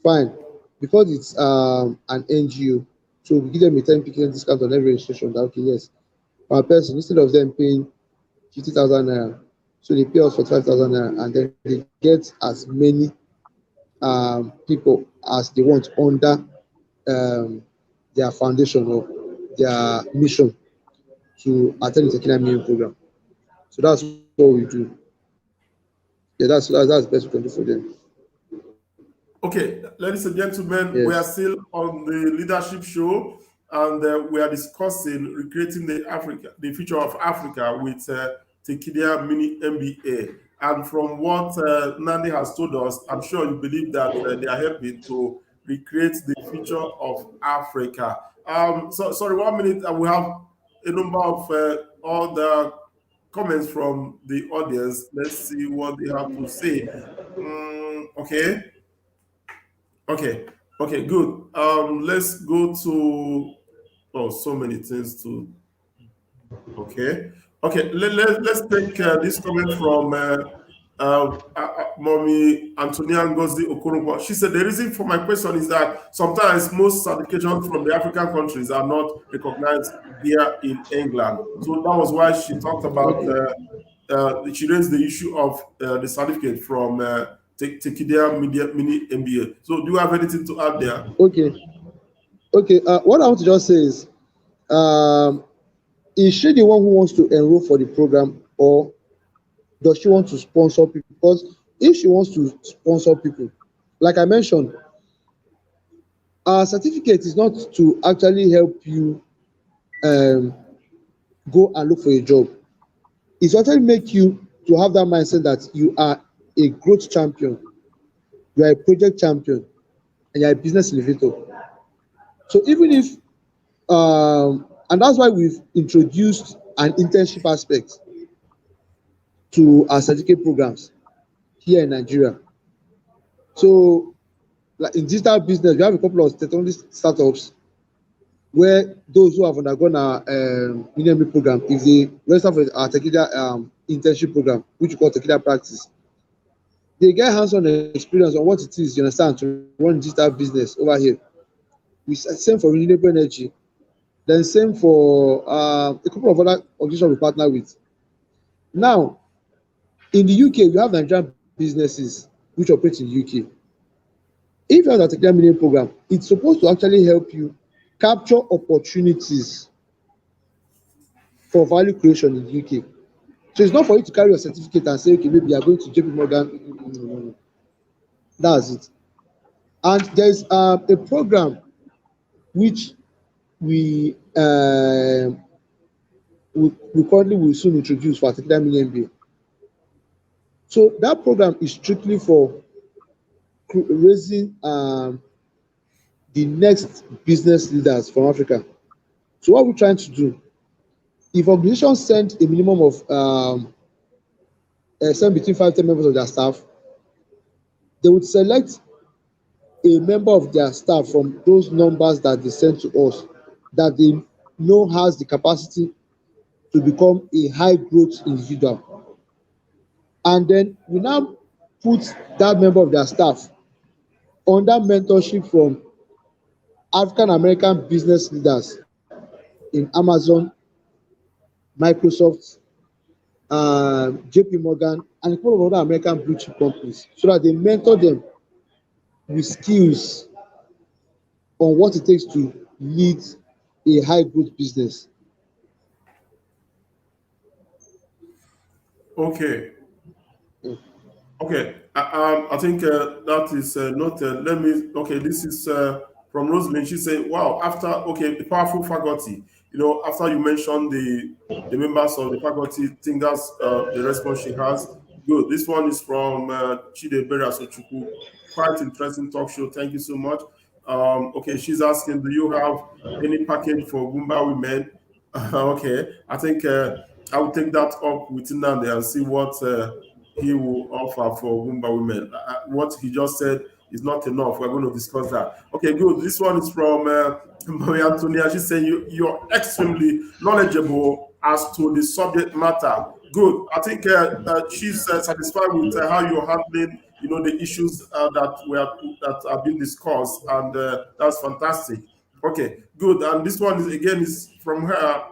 fine, because it's an NGO, so we give them a 10% discount on every registration. That okay, yes, per person instead of them paying 50,000 naira, so they pay us for 5,000 naira, and then they get as many people as they want under their foundation or their mission to attend the Tekedia Millennium program. So that's what we do. Yeah, that's the best we can do for them. Okay, ladies and gentlemen, we Yes. are still on the leadership show, and we are discussing recreating the future of Africa with Tekedia Mini MBA. And from what Nandi has told us, I'm sure you believe that they are helping to recreate the future of Africa. So sorry, 1 minute, and we have a number of other comments from the audience. Let's see what they have to say. Okay. Okay, okay, good. Let's go to, oh, so many things to, okay. Okay, let's take this comment from Mommy Antonia Ngozi Okoronkwo. She said, the reason for my question is that sometimes most certifications from the African countries are not recognized here in England. So that was why she talked about, Okay. she raised the issue of the certificate from Tekedia Mini MBA. So do you have anything to add there? Okay. Okay. What I want to just say um, is she the one who wants to enroll for the program, or does she want to sponsor people? Because if she wants to sponsor people, like I mentioned, our certificate is not to actually help you um, go and look for a job. It's to actually make you to have that mindset that you are a growth champion, you are a project champion, and you are a business innovator. So even if and that's why we've introduced an internship aspect to our certificate programs here in Nigeria. So, like in digital business, we have a couple of technology startups where those who have undergone our minimum program, if they register for our Tekedia internship program, which we call Tekedia Practice, They get hands-on experience on what it is, you understand, to run digital business over here. Same for renewable energy. Then same for a couple of other organizations we partner with. Now, in the UK, we have Nigerian businesses which operate in the UK. If you have a Tekedia Millennium program, it's supposed to actually help you capture opportunities for value creation in the UK. So it's not for you to carry your certificate and say, okay, maybe you are going to JP Morgan. No, no, no. That's it. And there's a program which we, we currently will soon introduce for Tekedia Millennium MBA. So that program is strictly for raising the next business leaders from Africa. So what we're trying to do, if organizations send a minimum of send between 5 to 10 members of their staff, they would select a member of their staff from those numbers that they send to us that they know has the capacity to become a high growth individual. And then we now put that member of their staff under mentorship from African American business leaders in Amazon, Microsoft, JP Morgan, and a couple of other American blue chip companies so that they mentor them with skills on what it takes to lead a high growth business. Okay. Okay, I think that is not. Let me. Okay, this is from Rosalind. She said, "Wow, after okay, the powerful faculty. You know, after you mentioned the members of the faculty, I think that's the response she has. Good. This one is from Chidebere Asochukwu. Quite interesting talk show. Thank you so much. Okay, she's asking, do you have any package for Ugwumba women? Okay, I think I will take that up with Nnamdi and see what." He will offer for Ugwumba women. What he just said is not enough. We're going to discuss that. Okay, good. This one is from Maria Antonia. She's saying you're extremely knowledgeable as to the subject matter. Good. I think she's satisfied with how you're handling, you know, the issues that are being discussed, and that's fantastic. Okay, good. And this one is again is from her.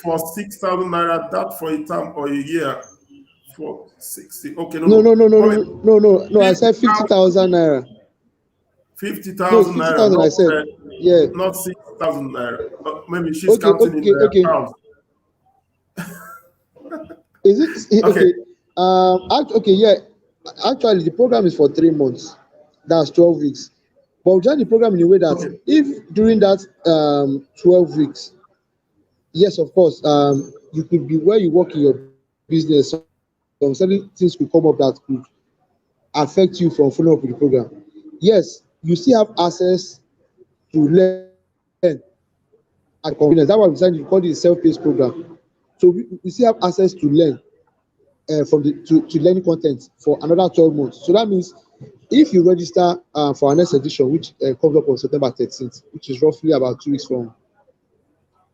For 6,000 naira, that for a term or a year for 60. Okay, no, No, no. no, no, no, no, Mommy, no, no, no. I said 50,000, 50,000 naira. No, it's 50,000 naira, 50,000. I said, yeah. not 6,000 naira. Maybe she's Okay, counting in okay, okay. pounds. Is it Okay, okay? Okay, yeah. Actually, the program is for 3 months. That's 12 weeks. But we join the program in a way that okay, if during that 12 weeks, yes, of course, you could be where you work in your business. Some certain things could come up that could affect you from following up with the program. Yes, you still have access to learn at your convenience. That's why we decided to call it a self-paced program. So we still have access to learn to learning content for another 12 months. So that means if you register for our next edition, which comes up on September 13th, which is roughly about 2 weeks from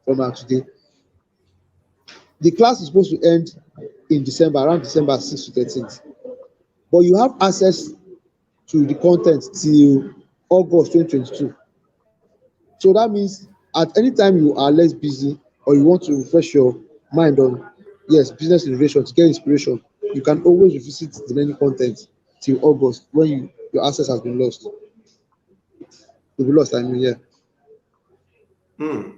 today, the class is supposed to end in December, around December 6th to 13th. But you have access to the content till August 2022. So that means at any time you are less busy or you want to refresh your mind on, yes, business innovation to get inspiration, you can always revisit the many content till August when your access has been lost. Will be lost, I mean, yeah. hmm.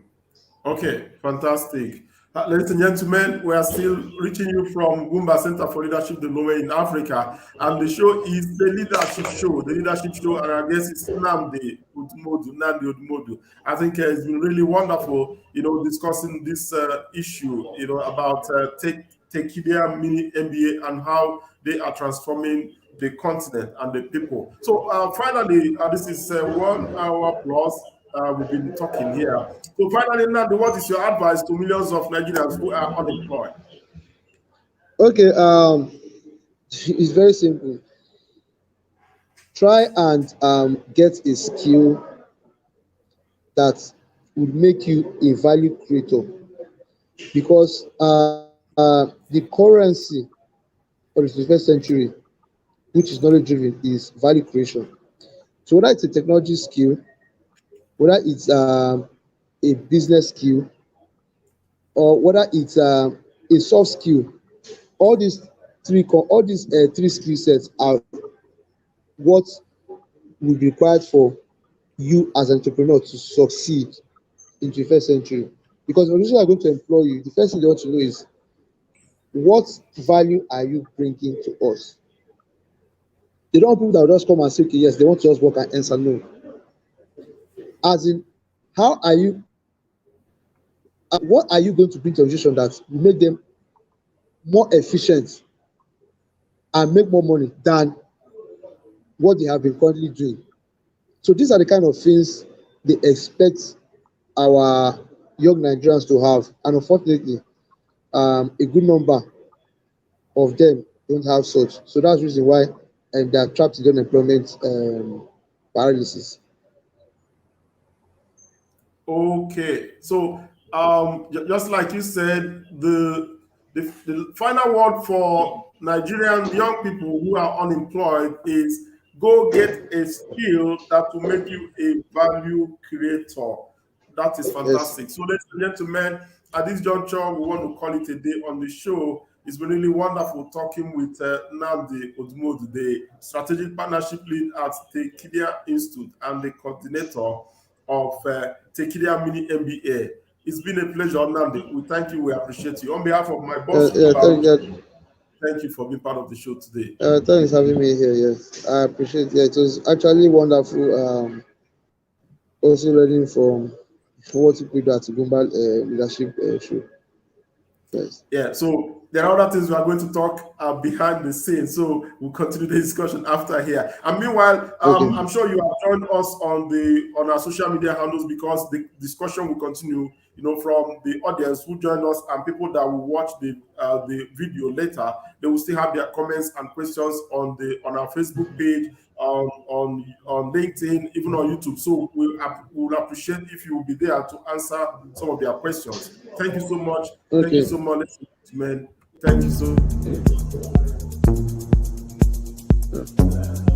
Okay, fantastic. Ladies and gentlemen, we are still reaching you from Ugwumba Center for Leadership Development in Africa. And the show is the leadership show. The leadership show, and I guess it's Nnamdi Odumody. I think it's been really wonderful, you know, discussing this issue, you know, about Tekedia Mini MBA and how they are transforming the continent and the people. So finally, this is 1 hour plus. We've been talking here. So finally, Nnamdi, what is your advice to millions of Nigerians who are unemployed? Okay, it's very simple. Try and get a skill that would make you a value creator because the currency or the 21st century, which is knowledge driven, is value creation. So whether it's a technology skill, whether it's a business skill, or whether it's a soft skill, all these three skill sets are what will be required for you as an entrepreneur to succeed in the 21st century. Because organizations are going to employ you, the first thing they want to know is what value are you bringing to us? They don't want people that will just come and say, okay, yes, they want to just work and answer no. As in, how are you, what are you going to bring to the organization that will make them more efficient and make more money than what they have been currently doing? So these are the kind of things they expect our young Nigerians to have. And unfortunately, a good number of them don't have such. So that's the reason why they are trapped in unemployment paralysis. Okay, so just like you said, the final word for Nigerian young people who are unemployed is go get a skill that will make you a value creator. That is Yes. fantastic. So, ladies and gentlemen, at this juncture, we want to call it a day on the show. It's been really wonderful talking with Nnamdi Odumody, the strategic partnership lead at Tekedia Institute and the coordinator of Tekedia Mini MBA. It's been a pleasure, Nnamdi. We thank you. We appreciate you. On behalf of my boss, Yeah, thank you for being part of the show today. thanks for having me here. Yes, I appreciate it. Yeah, it was actually wonderful. Also learning from what you do at Ugwumba leadership show. Yes. Yeah, so there are other things we are going to talk behind the scenes. So we'll continue the discussion after here. And meanwhile, Okay. I'm sure you have joined us on our social media handles because the discussion will continue. You know, from the audience who joined us and people that will watch the video later, they will still have their comments and questions on our Facebook page, on LinkedIn, even on YouTube. So we'll appreciate if you will be there to answer some of their questions. Thank you so much. Thank you Okay. so much, ladies and gentlemen. Thank you so